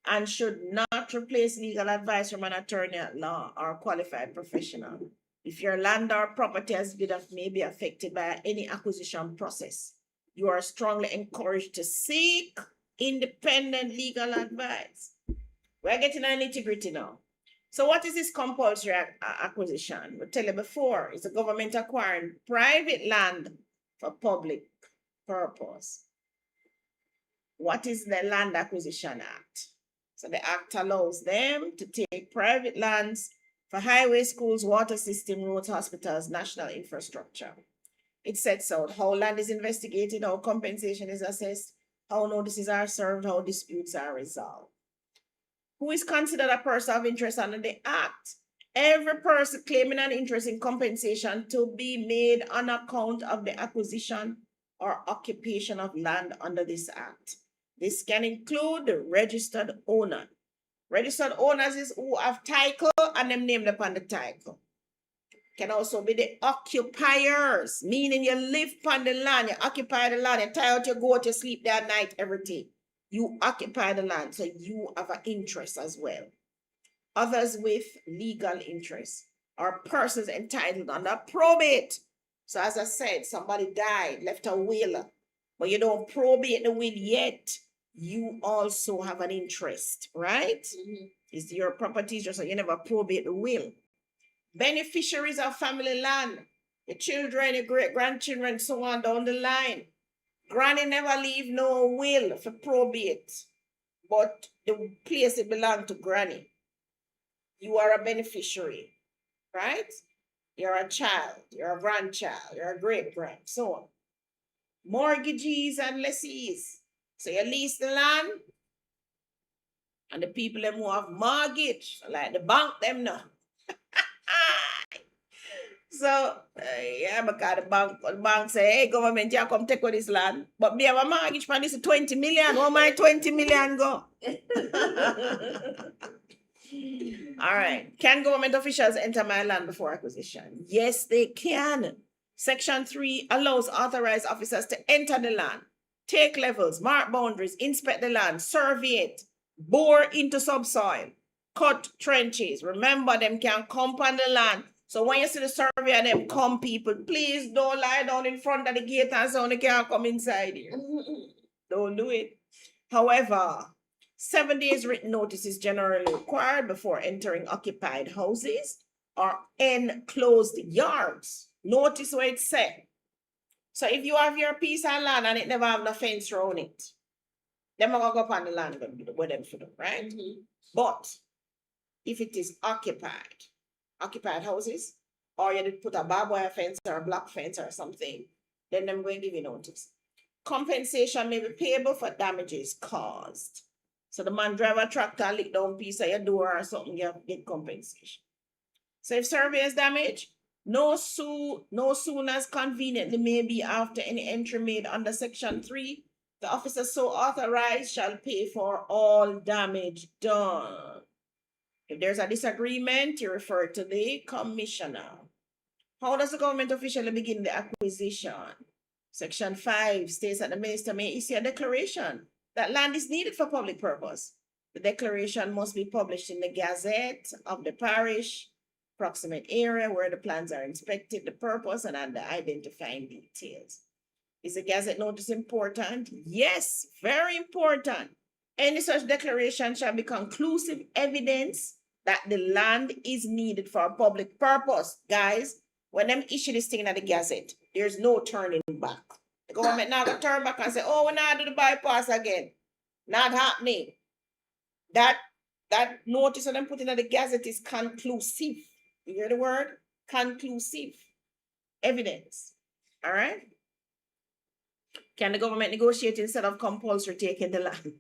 and should not replace legal advice from an attorney at law or qualified professional. If your land or property has been may be affected by any acquisition process, you are strongly encouraged to seek independent legal advice. We're getting an nitty-gritty now. So what is this compulsory acquisition? We'll tell you before, it's the government acquiring private land for public purpose. What is the Land Acquisition Act? So the act allows them to take private lands for highway, schools, water system, roads, hospitals, national infrastructure. It sets out how land is investigated, how compensation is assessed, how notices are served, how disputes are resolved. Who is considered a person of interest under the act? Every person claiming an interest in compensation to be made on account of the acquisition or occupation of land under this act. This can include the registered owner. Registered owners is who have title and them named upon the title. Can also be the occupiers, meaning you live on the land, you occupy the land, you tie out your goat, you sleep there at night, everything. You occupy the land, so you have an interest as well. Others with legal interest are persons entitled under probate. So as I said, somebody died, left a will, but you don't probate the will yet. You also have an interest, right?
Mm-hmm.
It's your property, just so you never probate the will. Beneficiaries of family land, your children, your great-grandchildren, so on down the line. Granny never leave no will for probate. but the place it belonged to granny. You are a beneficiary, right? You're a child, you're a grandchild, you're a great-grand, so on. Mortgagees and lessees. So you lease the land, and the people them who have mortgage, like the bank them now. So, yeah, because the bank say, hey, government, you come take over this land. But me have a mortgage for this 20 million. Where my 20 million go? All right. Can government officials enter my land before acquisition? Yes, they can. Section 3 allows authorized officers to enter the land, take levels, mark boundaries, inspect the land, survey it, bore into subsoil, cut trenches. Remember, them can come on the land. So when you see the survey and them come, people, please don't lie down in front of the gate and so they can't come inside here. Don't do it. However, 7 days written notice is generally required before entering occupied houses or enclosed yards. Notice what it said. So if you have your piece of land and it never have no fence around it, then I'm going to go up on the land with them for them, right? But if it is occupied houses, or you did put a barbed wire fence or a block fence or something, then I'm going to give you notice. Compensation may be payable for damages caused. So the man drive a tractor and lick down piece of your door or something, you get compensation. So if survey is damaged, no soon as conveniently may be after any entry made under Section 3, the officer so authorized shall pay for all damage done. If there's a disagreement, you refer to the commissioner. How does the government officially begin the acquisition? Section 5 states that the minister may issue a declaration that land is needed for public purpose. The declaration must be published in the Gazette of the parish, proximate area where the plans are inspected, the purpose, and the identifying details. Is the Gazette notice important? Yes, very important. Any such declaration shall be conclusive evidence that the land is needed for a public purpose. Guys, when them issue this thing in the Gazette, there's no turning back. The government now going to turn back and say, oh, we're not do the bypass again. Not happening. That notice that them put in the Gazette is conclusive. You hear the word? Conclusive evidence. All right? Can the government negotiate instead of compulsory taking the land?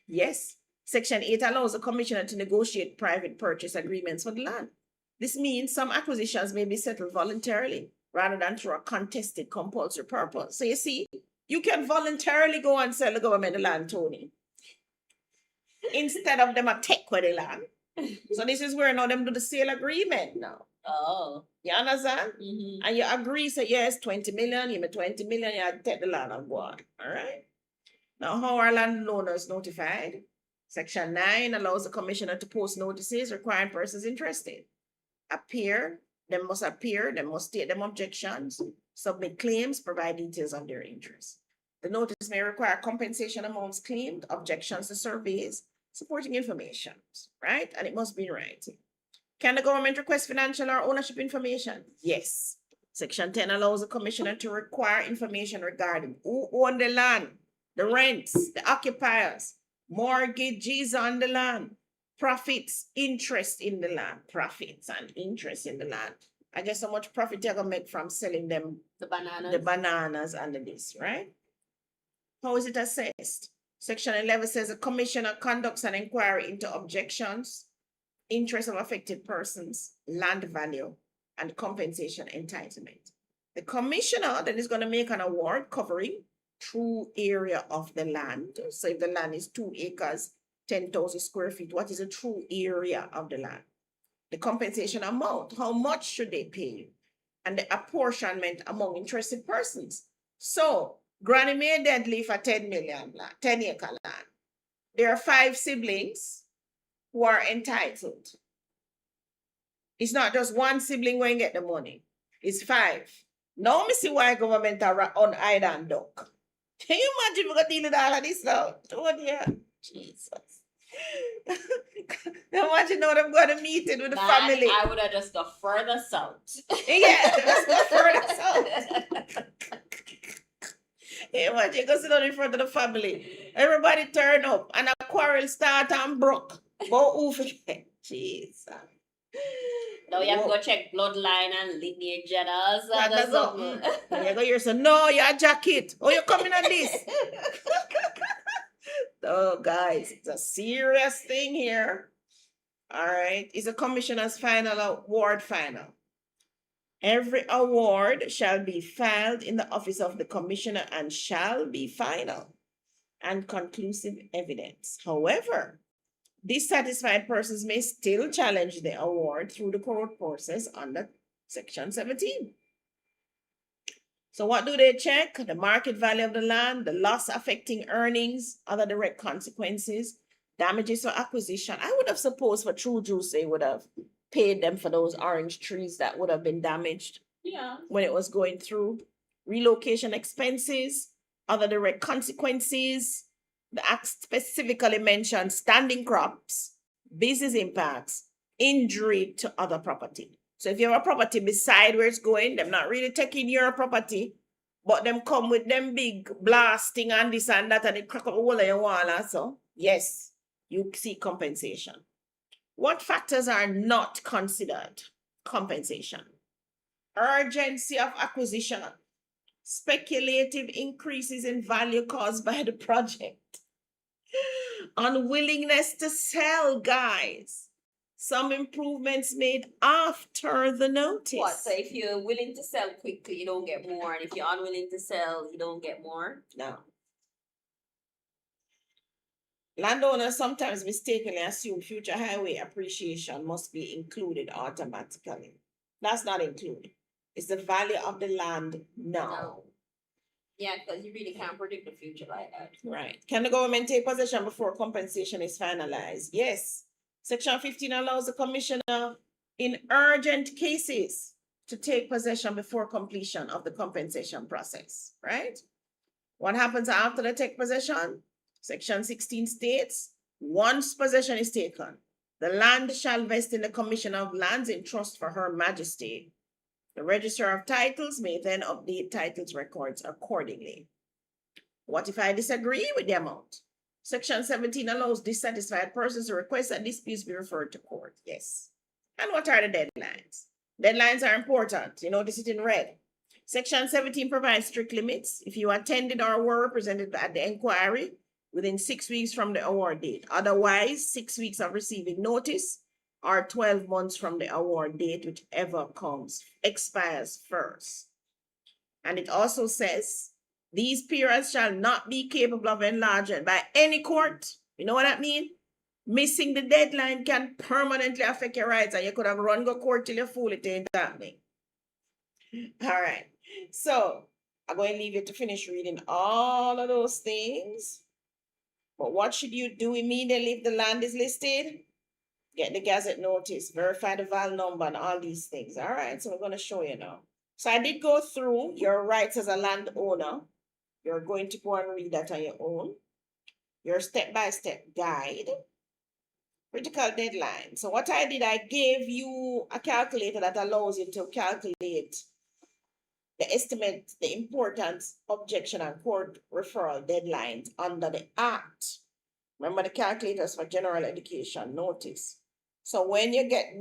Yes. Section 8 allows the commissioner to negotiate private purchase agreements for the land. This means some acquisitions may be settled voluntarily rather than through a contested compulsory purpose. So you see, you can voluntarily go and sell the government the land, Tony, instead of them take with the land. So this is where now them do the sale agreement now.
Oh.
You understand?
Mm-hmm.
And you agree, say, yes, 20 million, you make 20 million, you take the land and go on. All right? Now, how are landowners notified? Section 9 allows the commissioner to post notices requiring persons interested. They must state them objections, submit claims, provide details of their interests. The notice may require compensation amounts claimed, objections to surveys, supporting information, right? And it must be in writing. Can the government request financial or ownership information? Yes. Section 10 allows the commissioner to require information regarding who owned the land, the rents, the occupiers, mortgages on the land, profits, interest in the land, profits and interest in the land. I guess how much profit you're going to make from selling them
The
bananas and this, right? How is it assessed? Section 11 says the commissioner conducts an inquiry into objections, interests of affected persons, land value, and compensation entitlement. The commissioner then is going to make an award covering true area of the land. So if the land is 2 acres, 10,000 square feet, what is the true area of the land? The compensation amount, how much should they pay you? And the apportionment among interested persons. So Granny made dead leave for 10 million land, 10 acre land. There are 5 siblings who are entitled. It's not just one sibling when you get the money. It's 5. Now me see why government are on island duck. Can you imagine we got to deal with all of this now? Oh dear. Jesus. Imagine now them going to meet it with the family.
I would have just got further south.
Yeah, let's go further south. Imagine go sit down in front of the family. Everybody turn up and a quarrel start and broke. But who forget? Jesus.
Now you have to
Whoa.
go check bloodline and lineage and all
That
sorts
does
of
not.
stuff.
Now you go here say, no, you're a jacket. Oh, you're coming on this. Oh, guys, it's a serious thing here. All right. It's a commissioner's final award final. Every award shall be filed in the office of the commissioner and shall be final and conclusive evidence. However, dissatisfied persons may still challenge the award through the court process under Section 17. So what do they check? The market value of the land, the loss affecting earnings, other direct consequences, damages for acquisition. I would have supposed for True Juice, they would have paid them for those orange trees that would have been damaged
Yeah.
when it was going through. Relocation expenses, other direct consequences. The act specifically mentioned standing crops, business impacts, injury to other property. So if you have a property beside where it's going, them not really taking your property, but them come with them big blasting and this and that and it crack up a hole in your wall also. Yes, you see compensation. What factors are not considered compensation? Urgency of acquisition, speculative increases in value caused by the project, unwillingness to sell, guys. Some improvements made after the notice.
What? So if you're willing to sell quickly, you don't get more, and if you're unwilling to sell, you don't get more?
No. Landowners sometimes mistakenly assume future highway appreciation must be included automatically. That's not included. It's the value of the land now.
No. Yeah, because you really can't predict the future like that.
Right. Can the government take possession before compensation is finalized? Yes. Section 15 allows the commissioner in urgent cases to take possession before completion of the compensation process, right? What happens after they take possession? Section 16 states, once possession is taken, the land shall vest in the Commissioner of Lands in trust for Her Majesty. The Register of Titles may then update titles records accordingly. What if I disagree with the amount? Section 17 allows dissatisfied persons to request that disputes be referred to court. Yes. And what are the deadlines? Deadlines are important. You notice it in red. Section 17 provides strict limits. If you attended or were represented at the inquiry within 6 weeks from the award date. Otherwise, 6 weeks of receiving notice or 12 months from the award date, whichever comes, expires first. And it also says, these periods shall not be capable of enlargement by any court. You know what that means? Missing the deadline can permanently affect your rights, and you could have run go court till you fool it ain't happening. All right. So I'm going to leave you to finish reading all of those things. But what should you do immediately if the land is listed? Get the gazette notice, verify the val number, and all these things. All right, so we're going to show you now. So I did go through your rights as a landowner. You're going to go and read that on your own. Your step-by-step guide. Critical deadline. So what I did, I gave you a calculator that allows you to calculate the estimate, the importance, objection, and court referral deadlines under the Act. Remember the calculators for general education notice. So when you get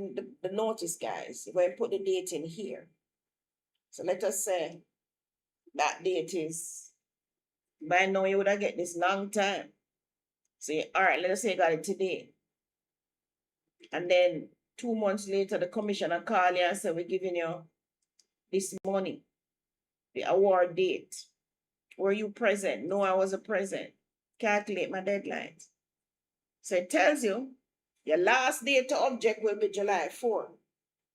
the notice, guys, you're going to put the date in here. So let us say that date is, by now you would have get this long time. So, all right, let us say you got it today. And then 2 months later, the commissioner call you and say, we're giving you this money. The award date. Were you present? No, I wasn't present. Calculate my deadlines. So it tells you your last day to object will be July 4.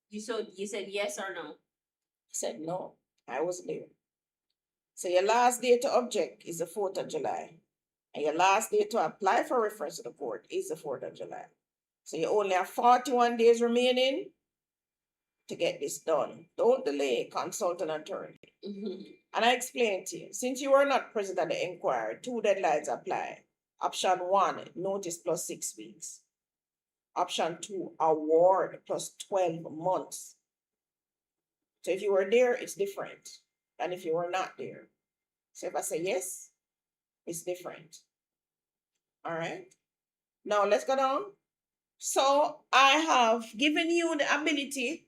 You said yes or no?
I said no, I wasn't there. So your last day to object is the 4th of July. And your last day to apply for reference to the court is the 4th of July. So you only have 41 days remaining to get this done. Don't delay, consult an attorney.
Mm-hmm.
And I explained to you, since you were not present at the inquiry, 2 deadlines apply. Option 1, notice plus 6 weeks. Option 2, award plus 12 months. So if you were there, it's different than if you were not there. So if I say yes, it's different. All right. Now let's go down. So I have given you the ability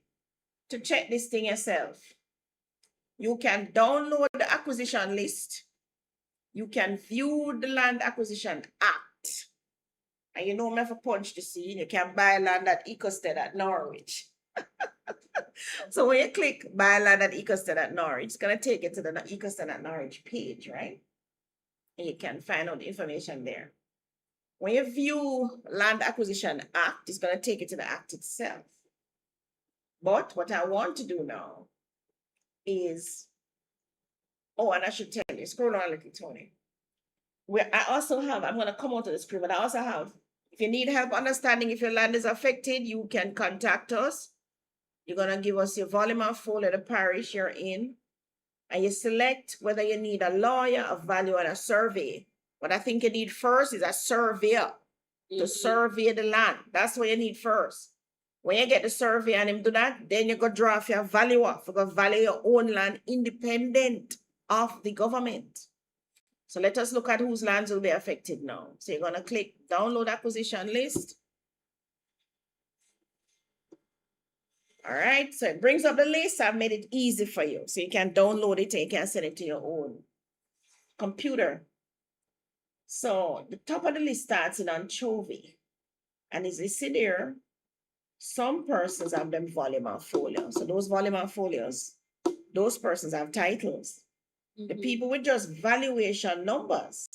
to check this thing yourself. You can download the acquisition list. You can view the Land Acquisition Act. And you know me for punch the scene. You can buy land at Ecostead at Norwich. So when you click buy land at Ecostead at Norwich, it's going to take you to the Ecostead at Norwich page, right? And you can find out the information there. When you view Land Acquisition Act, it's going to take you to the act itself. But what I want to do now is, oh, and I should tell you, scroll down a little, Tony. Where I also have, I'm going to come out of the screen, but I also have, if you need help understanding if your land is affected, you can contact us. You're going to give us your volume and folder, the parish you're in, and you select whether you need a lawyer, a valuer, and a survey. What I think you need first is a surveyor to survey the land. That's what you need first. When you get the survey and him do that, then you go draft your valuer for go value your own land independent of the government. So let us look at whose lands will be affected now. So you're going to click download acquisition list. All right, so it brings up the list. I've made it easy for you. So you can download it and you can send it to your own computer. So the top of the list starts in anchovy. And as you see there, some persons have them volume and folio. So those volume and folios, those persons have titles. The people with just valuation numbers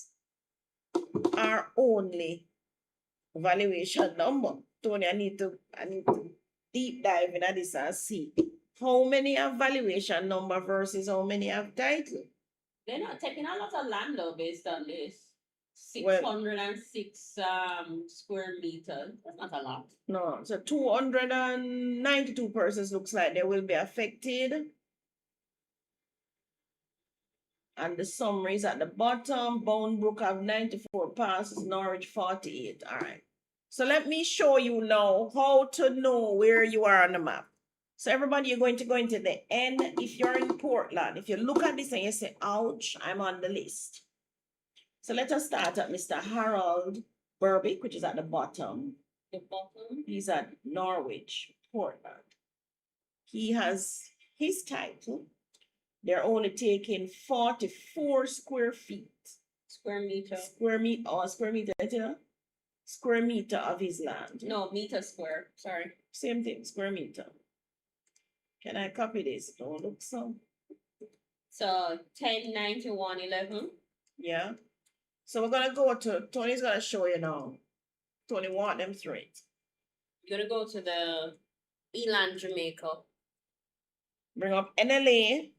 are only valuation number. Tony, I need to deep dive into this and see how many have valuation number versus how many have title.
They're not taking a lot of land though based on this.
Well,
606 square meters. That's not a lot.
No, so 292 persons looks like they will be affected. And the summary is at the bottom. Boundbrook have 94 passes, Norwich 48. All right. So let me show you now how to know where you are on the map. So everybody, you're going to go into the N. If you're in Portland, if you look at this and you say, ouch, I'm on the list. So let us start at Mr. Harold Berbick, which is at the bottom.
The bottom?
He's at Norwich, Portland. He has his title. They're only taking 44 square feet.
Square meter.
Square meter, oh, square meter, you know? Square meter of his land.
No, meter square. Sorry.
Same thing, square meter. Can I copy this? Don't look so.
So 109111.
Yeah. So we're gonna go to Tony's gonna show you now. Tony, walk them through it.
You're gonna go to the Eland, Jamaica.
Bring up nla.gov.jm.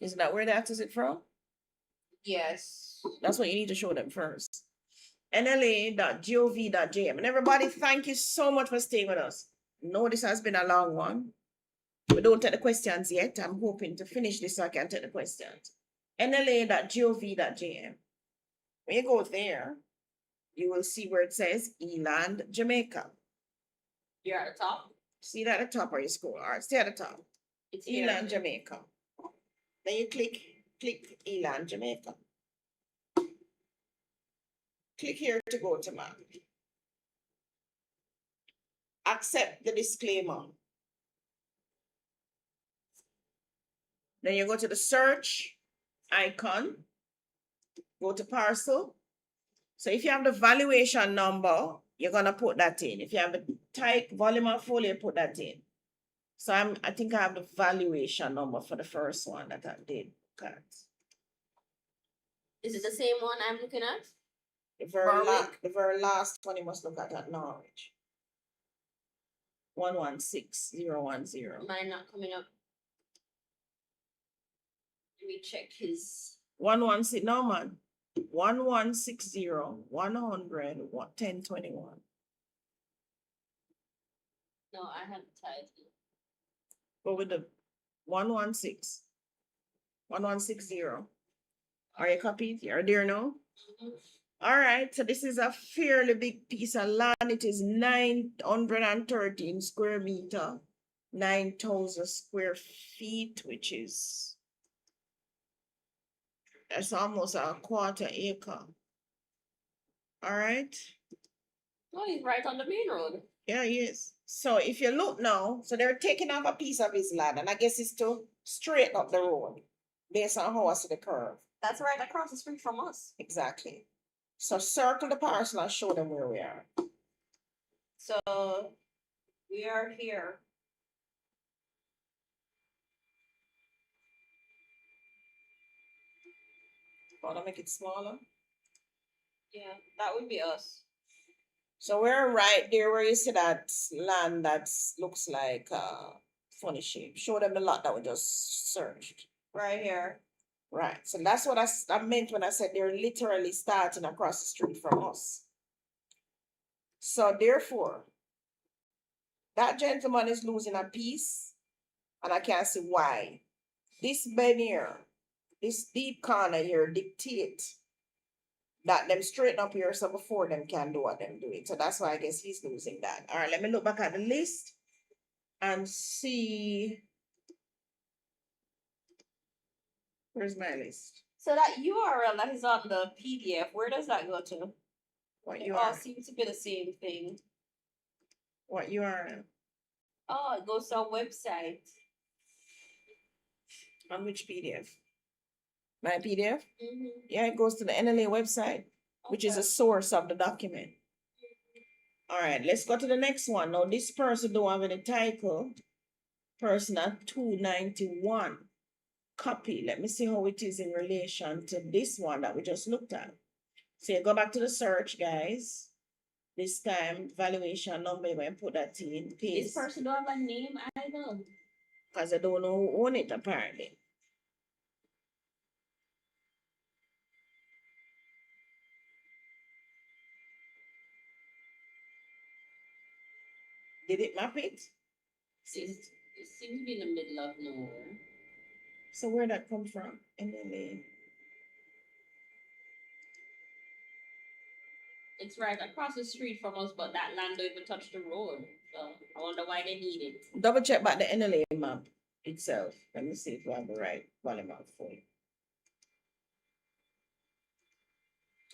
Isn't that where they access it from?
Yes.
That's what you need to show them first. nla.gov.jm. And everybody, thank you so much for staying with us. No, this has been a long one. We don't take the questions yet. I'm hoping to finish this so I can take the questions. nla.gov.jm. When you go there, you will see where it says Eland, Jamaica.
You're at the top.
See that at the top or you scroll? All right, stay at the top.
It's here.
Eland, Jamaica. Then you click Eland, Jamaica. Click here to go to map. Accept the disclaimer. Then you go to the search icon. Go to parcel. So if you have the valuation number, you're gonna put that in. If you have the type, volume and folio, put that in. So I think I have the valuation number for the first one that I did. Got.
Is it the same one I'm looking at?
The very last one you must look at Norwich. 116010.
Mine not coming up. Let me check his.
116, no man. 1160 100 1021.
No, I have the title.
Go with the 116 1160. Are you copied? Are there now? All right, so this is a fairly big piece of land. It is 913 square meter, 9,000 square feet, which is That's almost a quarter acre. All right.
Oh, he's right on the main road.
Yeah, he is. So if you look now, so they're taking off a piece of his land, and I guess it's to straighten up the road based on how I see the curve.
That's right across the street from us.
Exactly. So circle the parcel and show them where we are.
So we are here.
Want to make it smaller?
Yeah, that would be us.
So we're right there where you see that land that looks like funny shape. Show them the lot that we just searched.
Right here.
Right. So that's what I meant when I said they're literally starting across the street from us. So therefore, that gentleman is losing a piece, and I can't see why. This bend here, this deep corner here dictate that them straighten up here so before them can do what them doing. So that's why I guess he's losing that. All right, let me look back at the list and see. Where's my list?
So that URL that is on the PDF, where does that go to?
What
It
URL?
all seems to be the same thing.
What URL?
Oh, it goes to a website.
On which PDF? My PDF?
Mm-hmm.
Yeah, it goes to the NLA website, which is a source of the document. All right, let's go to the next one. Now, this person don't have any title. Person at 291. Copy. Let me see how it is in relation to this one that we just looked at. So you go back to the search, guys. This time, valuation number, you put that in.
This
Paste.
person don't have a name either.
Because I don't know who own it, apparently. Did it map it?
It seems to be in the middle of nowhere.
So where'd that come from? NLA.
It's right across the street from us, but that land don't even touch the road. So I wonder why they need it.
Double check back the NLA map itself. Let me see if we have the right volume map for you.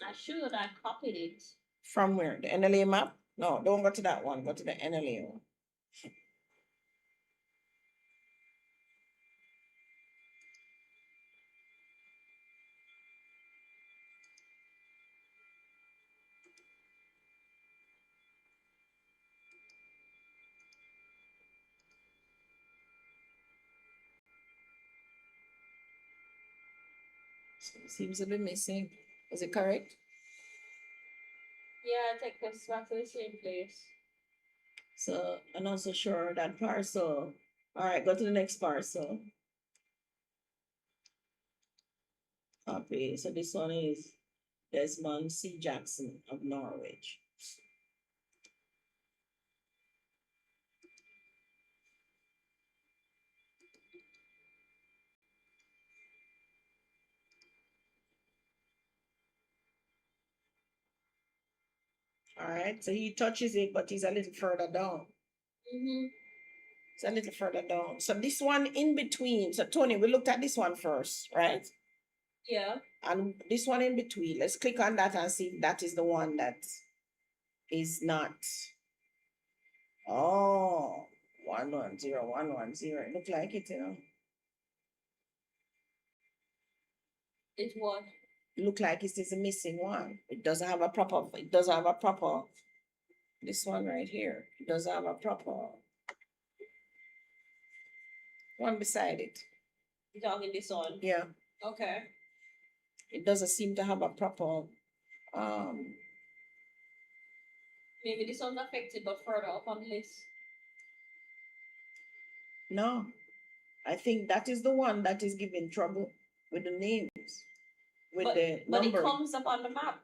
I should. I copied it.
From where? The NLA map? No, don't go to that one. Go to the NLA one. So it seems to be missing. Is it correct?
Yeah, take us back to the same place.
So I'm not so sure that parcel. All right, go to the next parcel. Copy. So this one is Desmond C. Jackson of Norwich. All right, so he touches it, but he's a little further down.
Mm-hmm.
It's a little further down. So this one in between. So Tony, we looked at this one first, right?
Yeah.
And this one in between. Let's click on that and see if that is the one that is not. Oh, 110, 110. It look like it, you know.
It's what?
It look like it is a missing one. It doesn't have a proper. This one right here. It doesn't have a proper one beside it.
You're talking this one?
Yeah.
Okay.
It doesn't seem to have a proper
Maybe this one's affected, but further up on the list.
no. I think that is the one that is giving trouble with the names. With the
But
number.
it comes up on the map.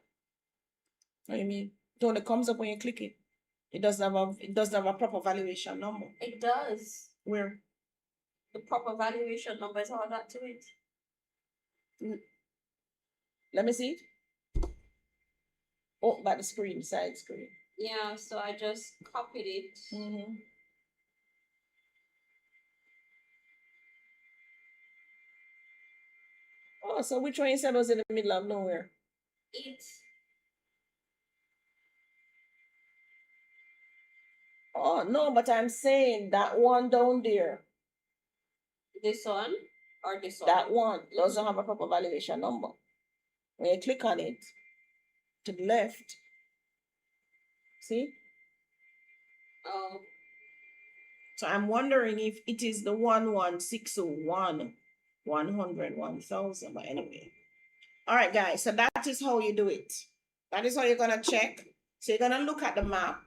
What do you mean? It only comes up when you click it. It doesn't have a proper valuation number.
It does.
Where?
The proper valuation number is all that to it.
Let me see it. Oh, by the screen, side screen.
Yeah, so I just copied it.
Mm-hmm. Oh, so which one you said was in the middle of nowhere?
It.
Oh, no, but I'm saying that one down there,
This one or this one?
that one doesn't have a proper valuation number. When you click on it, to the left, see?
Oh.
So I'm wondering if it is the 11601, 100, 1000, but anyway. All right, guys, so that is how you do it. That is how you're gonna check. So you're gonna look at the map.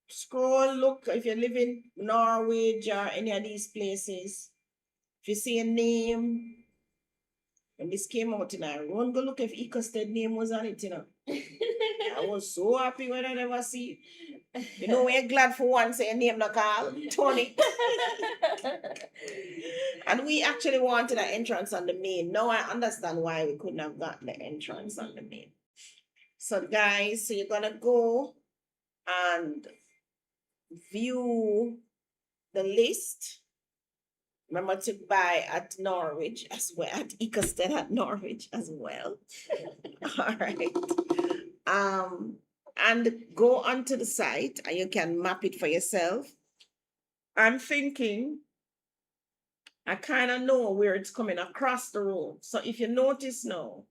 Scroll, look if you live in Norwich or any of these places. If you see a name, when this came out tonight, run go look if Ecosted name was on it, you know. I was so happy when I never see it. You know, we're glad for once a name not call Tony. And we actually wanted an entrance on the main. Now I understand why we couldn't have gotten the entrance on the main. So guys, so you're gonna go and view the list. Remember to buy at Norwich as well, at Ecosted at Norwich as well. All right. And go onto the site and you can map it for yourself. I'm thinking, I kind of know where it's coming across the road. So if you notice now,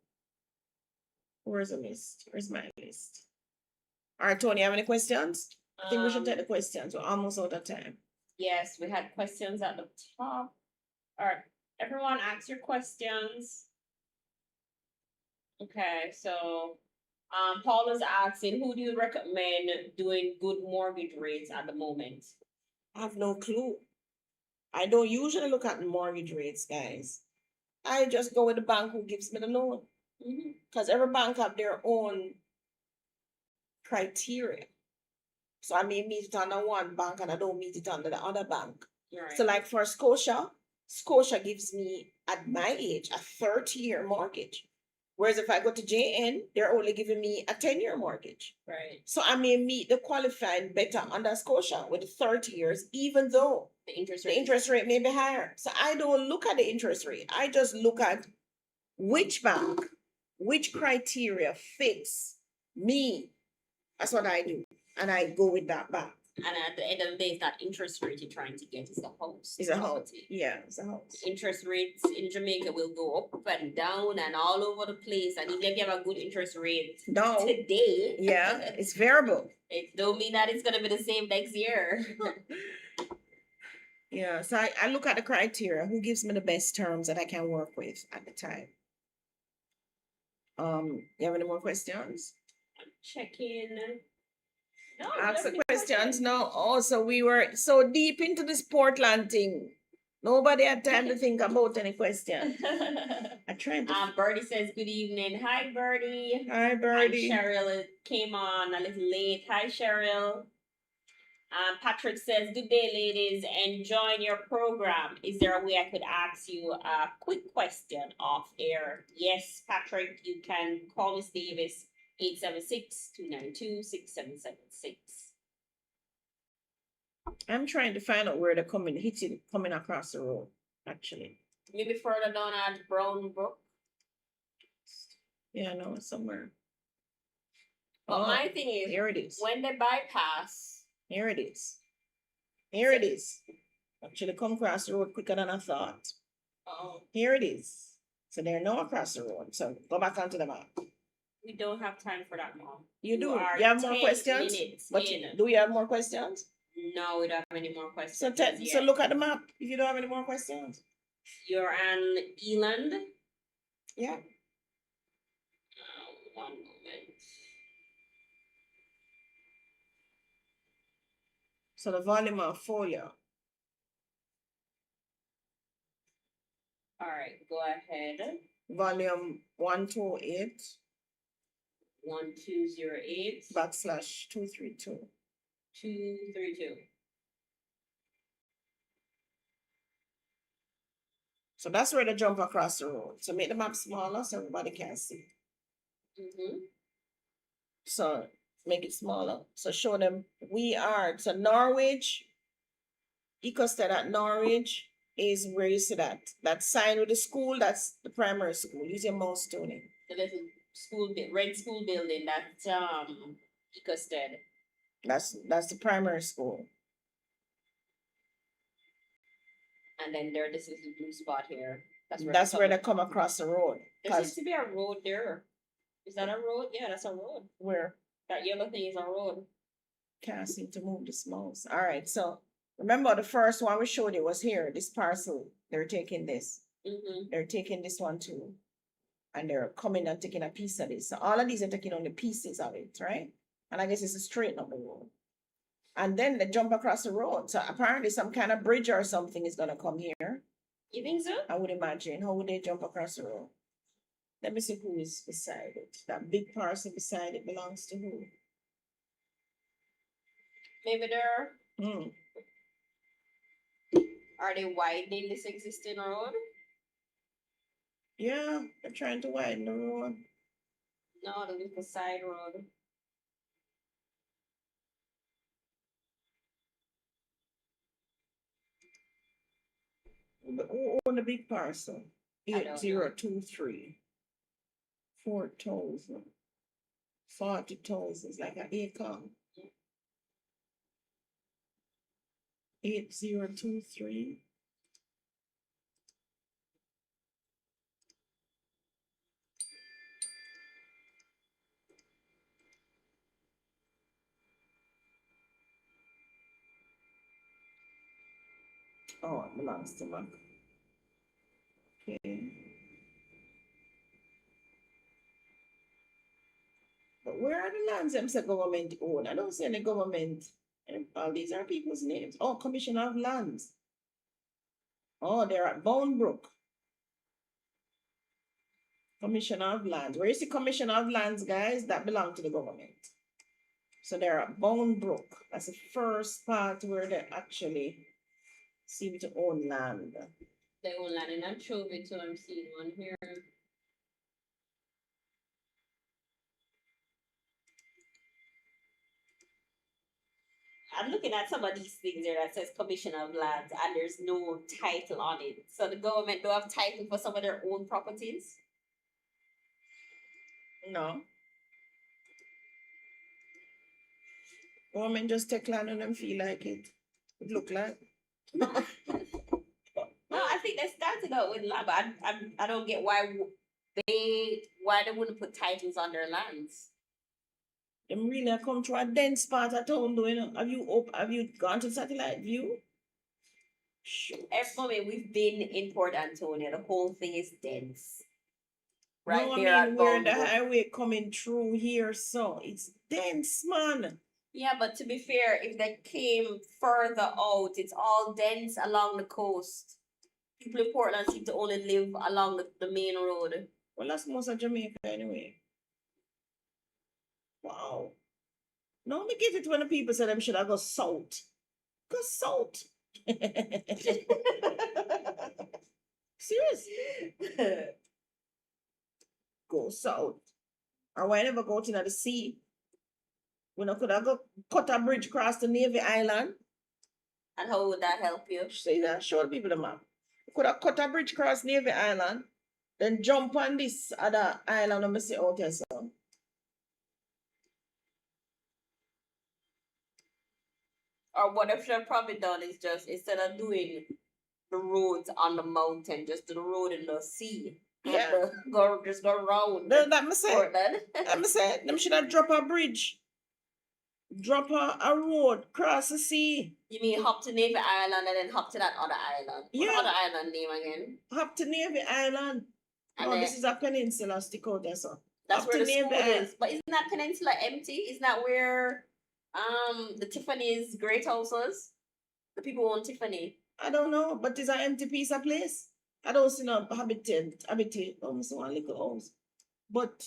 where's the list? Where's my list? All right, Tony, have any questions? I think we should take the questions. We're almost out of time.
Yes, we had questions at the top. All right, everyone ask your questions. Okay, so Paul is asking, who do you recommend doing good mortgage rates at the moment?
I have no clue. I don't usually look at the mortgage rates, guys. I just go with the bank who gives me the loan. Because every bank have their own criteria. So I may meet it under one bank and I don't meet it under the other bank.
Right.
So like for Scotia gives me, at my age, a 30-year mortgage. Whereas if I go to JN, they're only giving me a 10-year mortgage.
Right.
So I may meet the qualifying better under Scotia with the 30 years, even though
the interest
rate may be higher. So I don't look at the interest rate. I just look at which bank, which criteria fits me. That's what I do. And I go with that bank.
And at the end of the day, it's that interest rate you're trying to get is the house.
It's a house. Yeah, it's a house.
Interest rates in Jamaica will go up and down and all over the place. And even if you have a good interest rate today,
yeah, it's variable.
It don't mean that it's gonna be the same next year.
Yeah, so I look at the criteria. Who gives me the best terms that I can work with at the time? You have any more questions?
I'm checking. No,
ask the questions now. Oh, so we were so deep into this Portland thing. Nobody had time to think about any questions. I tried to.
Birdie says good evening. Hi, Birdie.
Hi, Birdie.
And Cheryl came on a little late. Hi, Cheryl. Patrick says, good day, ladies. Enjoying your program. Is there a way I could ask you a quick question off air? Yes, Patrick, you can call Miss Davis. 876-292-6776.
I'm trying to find out where they're coming across the road, actually.
Maybe further down at Brown Brook.
Yeah, no, somewhere.
But my thing is,
here it is.
When they bypass.
Here it is. Here it is. Actually come across the road quicker than I thought.
Oh.
Here it is. So they're now across the road. So go back onto the map.
We don't have time for that, Mom.
You do. You have more questions? Do you have more questions?
No, we don't have any more questions.
So look at the map if you don't have any more questions.
You're on Eland?
Yeah.
One moment.
So the volume of folio.
All right, go ahead.
Volume 128.
1208
/ 232.
232.
So that's where they jump across the road. So make the map smaller so everybody can see. So make it smaller. So show them we are. So Norwich, Ecosted at Norwich, is where you see that sign with the school. That's the primary school. Use your mouse, Tony.
The little red school building that Ecosted.
That's the primary school.
And then this is the blue spot here.
That's where they come across the road.
There seems to be a road there. Is that a road? Yeah, that's a road.
Where?
That yellow thing is a road.
Can't seem to move this mouse. All right, so remember the first one we showed you was here. This parcel. They're taking this.
Mm-hmm.
They're taking this one too. And they're coming and taking a piece of this. So all of these are taking on the pieces of it, right? And I guess it's a straight up the road. And then they jump across the road. So apparently some kind of bridge or something is gonna come here.
You think so?
I would imagine. How would they jump across the road? Let me see who is beside it. That big parcel beside it belongs to who?
Maybe they're
Hmm.
are they widening this existing road?
Yeah, they're trying to widen the road.
No, the little side road.
But who own the big parcel?
I don't know.
8023. 4,000. 40,000 is like an acre. 8023. Oh, it belongs to Mac. Okay. But where are the lands them say government own? I don't see any government. All these are people's names. Oh, Commissioner of Lands. Oh, they're at Bonebrook. Commissioner of Lands. Where is the Commissioner of Lands, guys? That belong to the government. So they're at Bonebrook. That's the first part where they actually seem to own land.
They own land in Anchovy, so I'm seeing one here. I'm looking at some of these things there that says Commissioner of Lands and there's no title on it. So the government don't have title for some of their own properties.
No. Government just take land and them feel like it. It look like.
No, I think they started out with land, but I don't get why they wouldn't put titles on their lands.
Them really come to a dense part of town though, you know. Have you gone to satellite view? Shoot.
Every moment we've been in Port Antonio, the whole thing is dense.
Right no,
there
I mean,
at
where the
Bongo.
highway coming through here, so it's dense, man.
Yeah, but to be fair, if they came further out, it's all dense along the coast. People in Portland seem to only live along the main road.
Well, that's most of Jamaica anyway. Wow. No, me get it when the people say them should have go south. Go south. Serious. Go south. Or why never go to the sea? We not could have go cut a bridge across the Navy Island.
And how would that help you?
Say that, show the people the map. We could have cut a bridge across Navy Island, then jump on this other island and say, okay, so.
Or what if they're probably done is just instead of doing the roads on the mountain, just do the road in the sea.
Yeah.
Just go round.
That me say.
Portland.
That me say. Them should have drop a bridge. Drop a road, cross the sea.
You mean hop to Navy Island and then hop to that other island?
Yeah.
What other island name again?
Hop to Navy Island.
And
oh, this is a peninsula, stick out there, so.
That's
hop
where the
to
school
Navy
is. But isn't that peninsula empty? Isn't that where the Tiffany's great house was? The people own Tiffany.
I don't know, but it's an empty piece of place. I don't see no habitat, almost one little house. But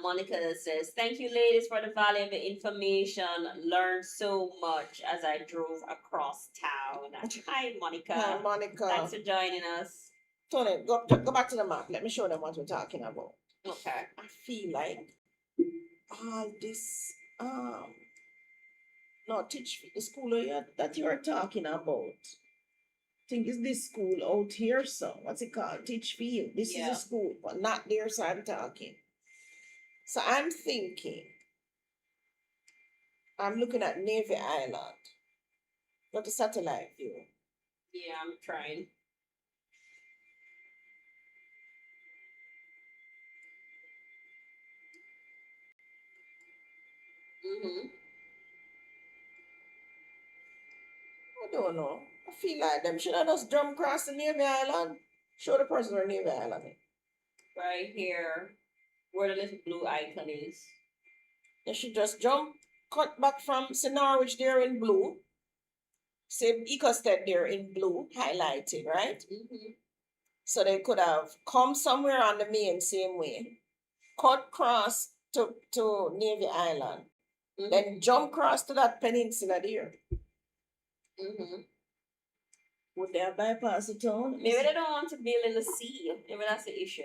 Monica says, thank you ladies for the valuable information. Learned so much as I drove across town. Hi Monica.
Hi Monica.
Thanks for joining us.
Tony, go back to the map. Let me show them what we're talking about.
Okay.
I feel like all this no teach the school that you're talking about. think it's this school out here, so what's it called? Teachfield. This is
Yeah.
a school, but not there, so I'm talking. So I'm thinking, I'm looking at Navy Island, not a satellite view.
Yeah, I'm trying. Mm-hmm.
I don't know. I feel like them should have just jump across the Navy Island. Show the person where Navy Island is.
Right here, where the little blue icon is.
They should just jump, cut back from Norwich there in blue. Say Ecosted there in blue, highlighted, right?
Mm-hmm.
So they could have come somewhere on the main same way, cut cross to Navy Island,
Mm-hmm.
then jump cross to that peninsula there.
Mm-hmm.
Would they have bypassed the town?
Maybe they don't want to build in the sea. Maybe that's the issue.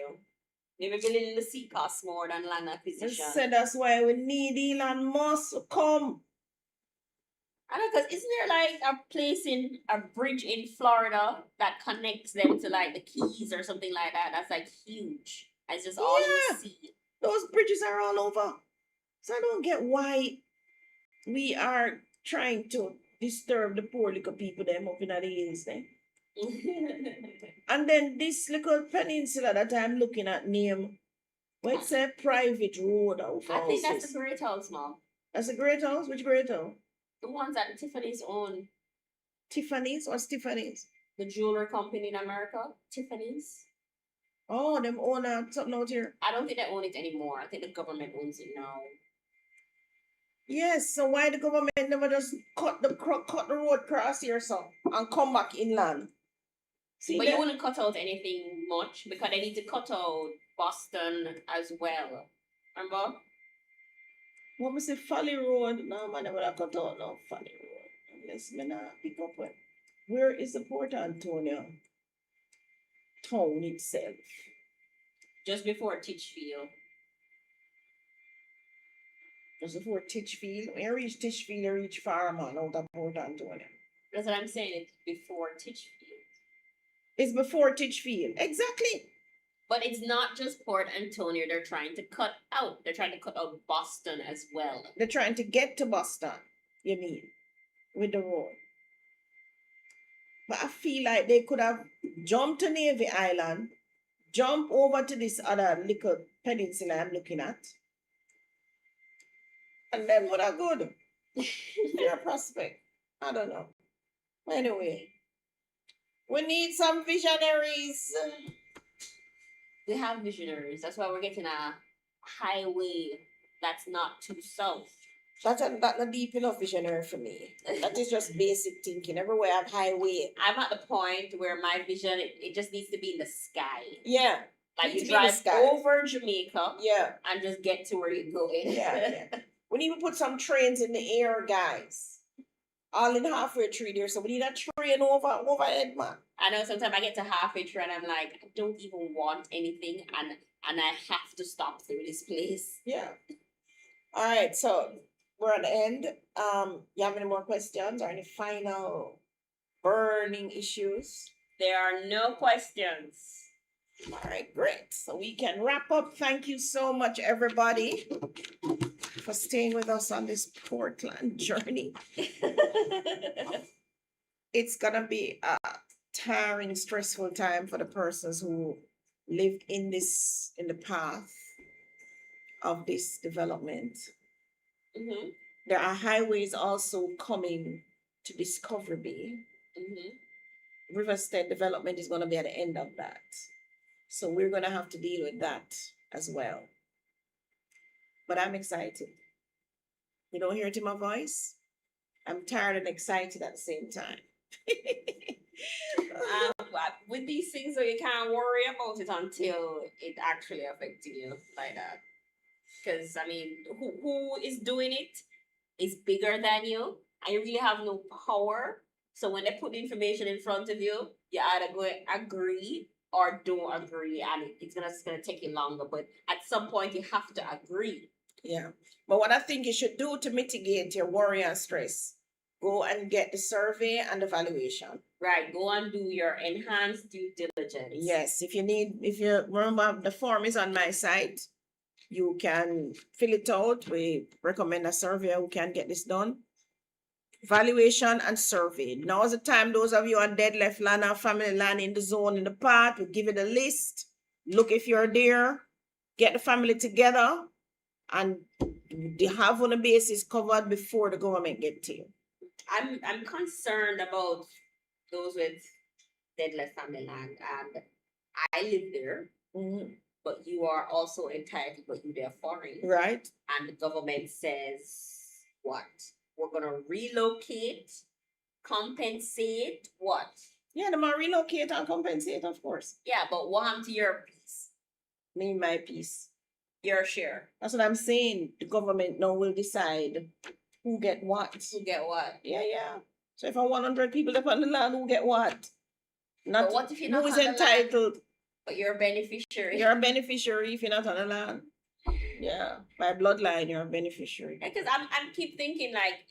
Maybe building in the sea costs more than land
I
acquisition.
said that's why we need Elon Musk to come.
I know, because isn't there like a bridge in Florida that connects them to like the Keys or something like that? That's like huge. It's just all in
Yeah.
the sea.
Those bridges are all over. So I don't get why we are trying to disturb the poor little people them up in the hills then. And then this little peninsula that I'm looking at name, where it's a private road out
I think that's
houses.
the Great House, Mom.
That's a great house? Which great house?
The ones that Tiffany's own.
Tiffany's? What's Tiffany's?
The jewelry company in America. Tiffany's.
Oh, them own something out here.
I don't think they own it anymore. I think the government owns it now.
Yes, so why the government never just cut the road across here so and come back inland? See
But
that?
you wouldn't cut out anything much because they need to cut out Boston as well. Remember?
What was the Folly Road? No, man, I would have cut out no Folly Road. Unless me not pick up it. Where is the Port Antonio town itself?
Just before Titchfield.
Just before Titchfield. When you reach Titchfield, you reach Farman out of Port Antonio.
That's what I'm saying. It's before Titchfield.
It's before Titchfield. Exactly.
But it's not just Port Antonio they're trying to cut out. They're trying to cut out Boston as well.
They're trying to get to Boston, you mean, with the road. But I feel like they could have jumped to Navy Island, jump over to this other little peninsula I'm looking at, and then would have good. Fair prospect. I don't know. Anyway, we need some visionaries.
We have visionaries. That's why we're getting a highway that's not too south.
That's not deep enough visionary for me. That is just basic thinking. Everywhere I have highway.
I'm at the point where my vision, it just needs to be in the sky.
Yeah.
Like
Needs
you
to be in the
drive
sky.
over Jamaica
Yeah.
and just get to where you're going.
Yeah. We need to put some trains in the air, guys. All in halfway tree there. So we need a train overhead, man.
I know sometimes I get to halfway through and I'm like, I don't even want anything and I have to stop through this place.
Yeah. All right, so we're at the end. You have any more questions or any final burning issues?
There are no questions.
All right, great. So we can wrap up. Thank you so much, everybody, for staying with us on this Portland journey. It's gonna be a tiring, stressful time for the persons who live in the path of this development.
Mm-hmm.
There are highways also coming to Discovery Bay.
Mm-hmm.
Riverstead development is going to be at the end of that. So we're going to have to deal with that as well. But I'm excited. You don't hear it in my voice? I'm tired and excited at the same time.
With these things, though, you can't worry about it until it actually affects you like that. Because, I mean, who is doing it is bigger than you, and you really have no power. So when they put the information in front of you, you either go agree or don't agree, and it's gonna take you longer. But at some point, you have to agree.
Yeah. But what I think you should do to mitigate your worry and stress, go and get the survey and the valuation.
Right. Go and do your enhanced due diligence.
Yes, if you remember, the form is on my site. You can fill it out. We recommend a surveyor who can get this done. Valuation and survey. Now is the time, those of you on dead left land or family land in the zone, in the part, we give you the list. Look if you're there. Get the family together and they have on the basis covered before the government get to you.
I'm concerned about those with dead left family land, and I live there, but you are also entitled, but you are foreign.
Right.
And the government says what? We're gonna relocate, compensate, what?
Yeah, they might relocate and compensate, of course.
Yeah, but what happened to your piece?
Me, my piece.
Your share.
That's what I'm saying. The government now will decide who get what.
Who get what?
Yeah. So if I 100 people up on the land, who get what? Not
but what if you're not
who is
on the
entitled?
Land, but you're a beneficiary.
You're a beneficiary if you're not on the land. Yeah, by bloodline, you're a beneficiary.
Because I'm keep thinking like,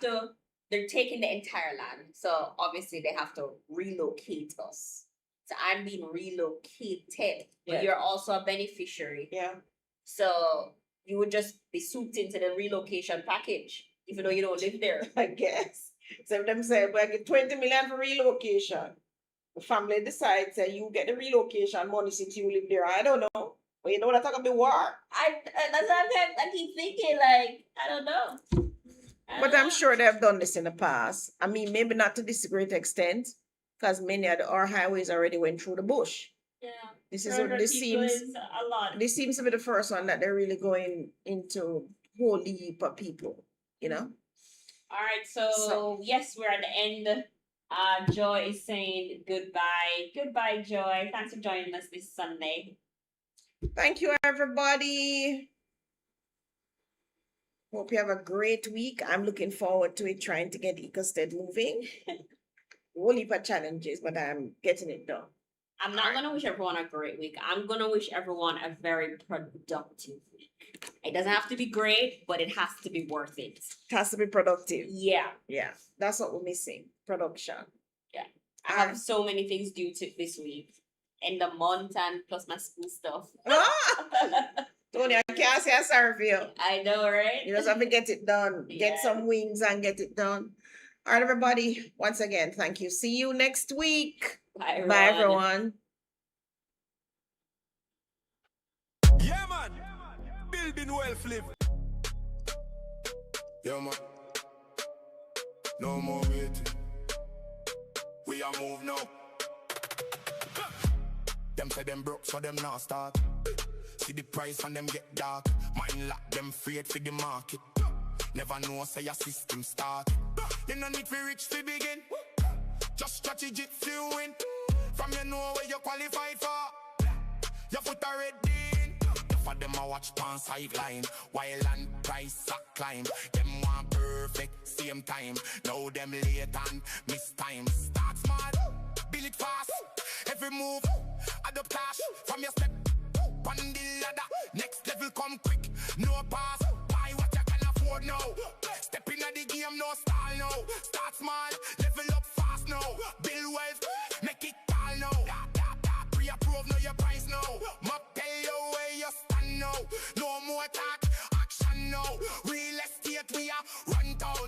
so they're taking the entire land. So obviously they have to relocate us. So I'm being relocated, but
Yeah.
you're also a beneficiary.
Yeah.
So you would just be souped into the relocation package, even though you don't live there.
I guess. So them say, well, I get 20 million for relocation. The family decides that you get the relocation money since you live there. I don't know. But you know what I'm talking about? War.
That's what I keep thinking, like, I don't know.
But I'm sure they've done this in the past. I mean, maybe not to this great extent, because many of our highways already went through the bush.
Yeah.
This
seems a lot.
This seems to be the first one that they're really going into whole heap of people, you know?
All right, so yes, we're at the end. Joy is saying goodbye. Goodbye, Joy. Thanks for joining us this Sunday.
Thank you, everybody. Hope you have a great week. I'm looking forward to it, trying to get EcoStead moving. Whole heap of challenges, but I'm getting it done.
I'm not going to wish everyone a great week. I'm going to wish everyone a very productive week. It doesn't have to be great, but it has to be worth it.
It has to be productive.
Yeah.
Yeah, that's what we're missing. Production.
Yeah. I have so many things due to this week. End the month and plus my school stuff.
Tony, I can't say I'm sorry for you.
I know, right?
You just have to get it done. Get some wings and get it done. All right, everybody. Once again, thank you. See you next week.
Bye, everyone.
Bye, everyone.
Yeah, man. Building wealth live. Yeah, man. No more waiting. We are move now. Them say them broke, so them not start. See the price and them get dark. Mind lock them afraid for the market. Never know say your system start. You no need for rich to begin. Just strategy to win. From you know where you qualified for. Your foot already in. For them I watch pan sideline. While and price a climb. Them want perfect same time. Now them late and miss time. Start smart, build it fast. Every move, adopt cash. From your step, on the ladder. Next level come quick, no pass. Buy what you can afford now. Step in the game, no style now. Start small, level up fast now. Build wealth, make it tall now. Pre-approve, know your price now. Map tell you where you stand now. No more talk, action now. Real estate, we are run down.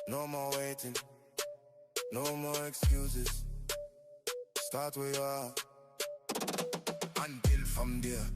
No more waiting, no more excuses. Start where you are and build from there.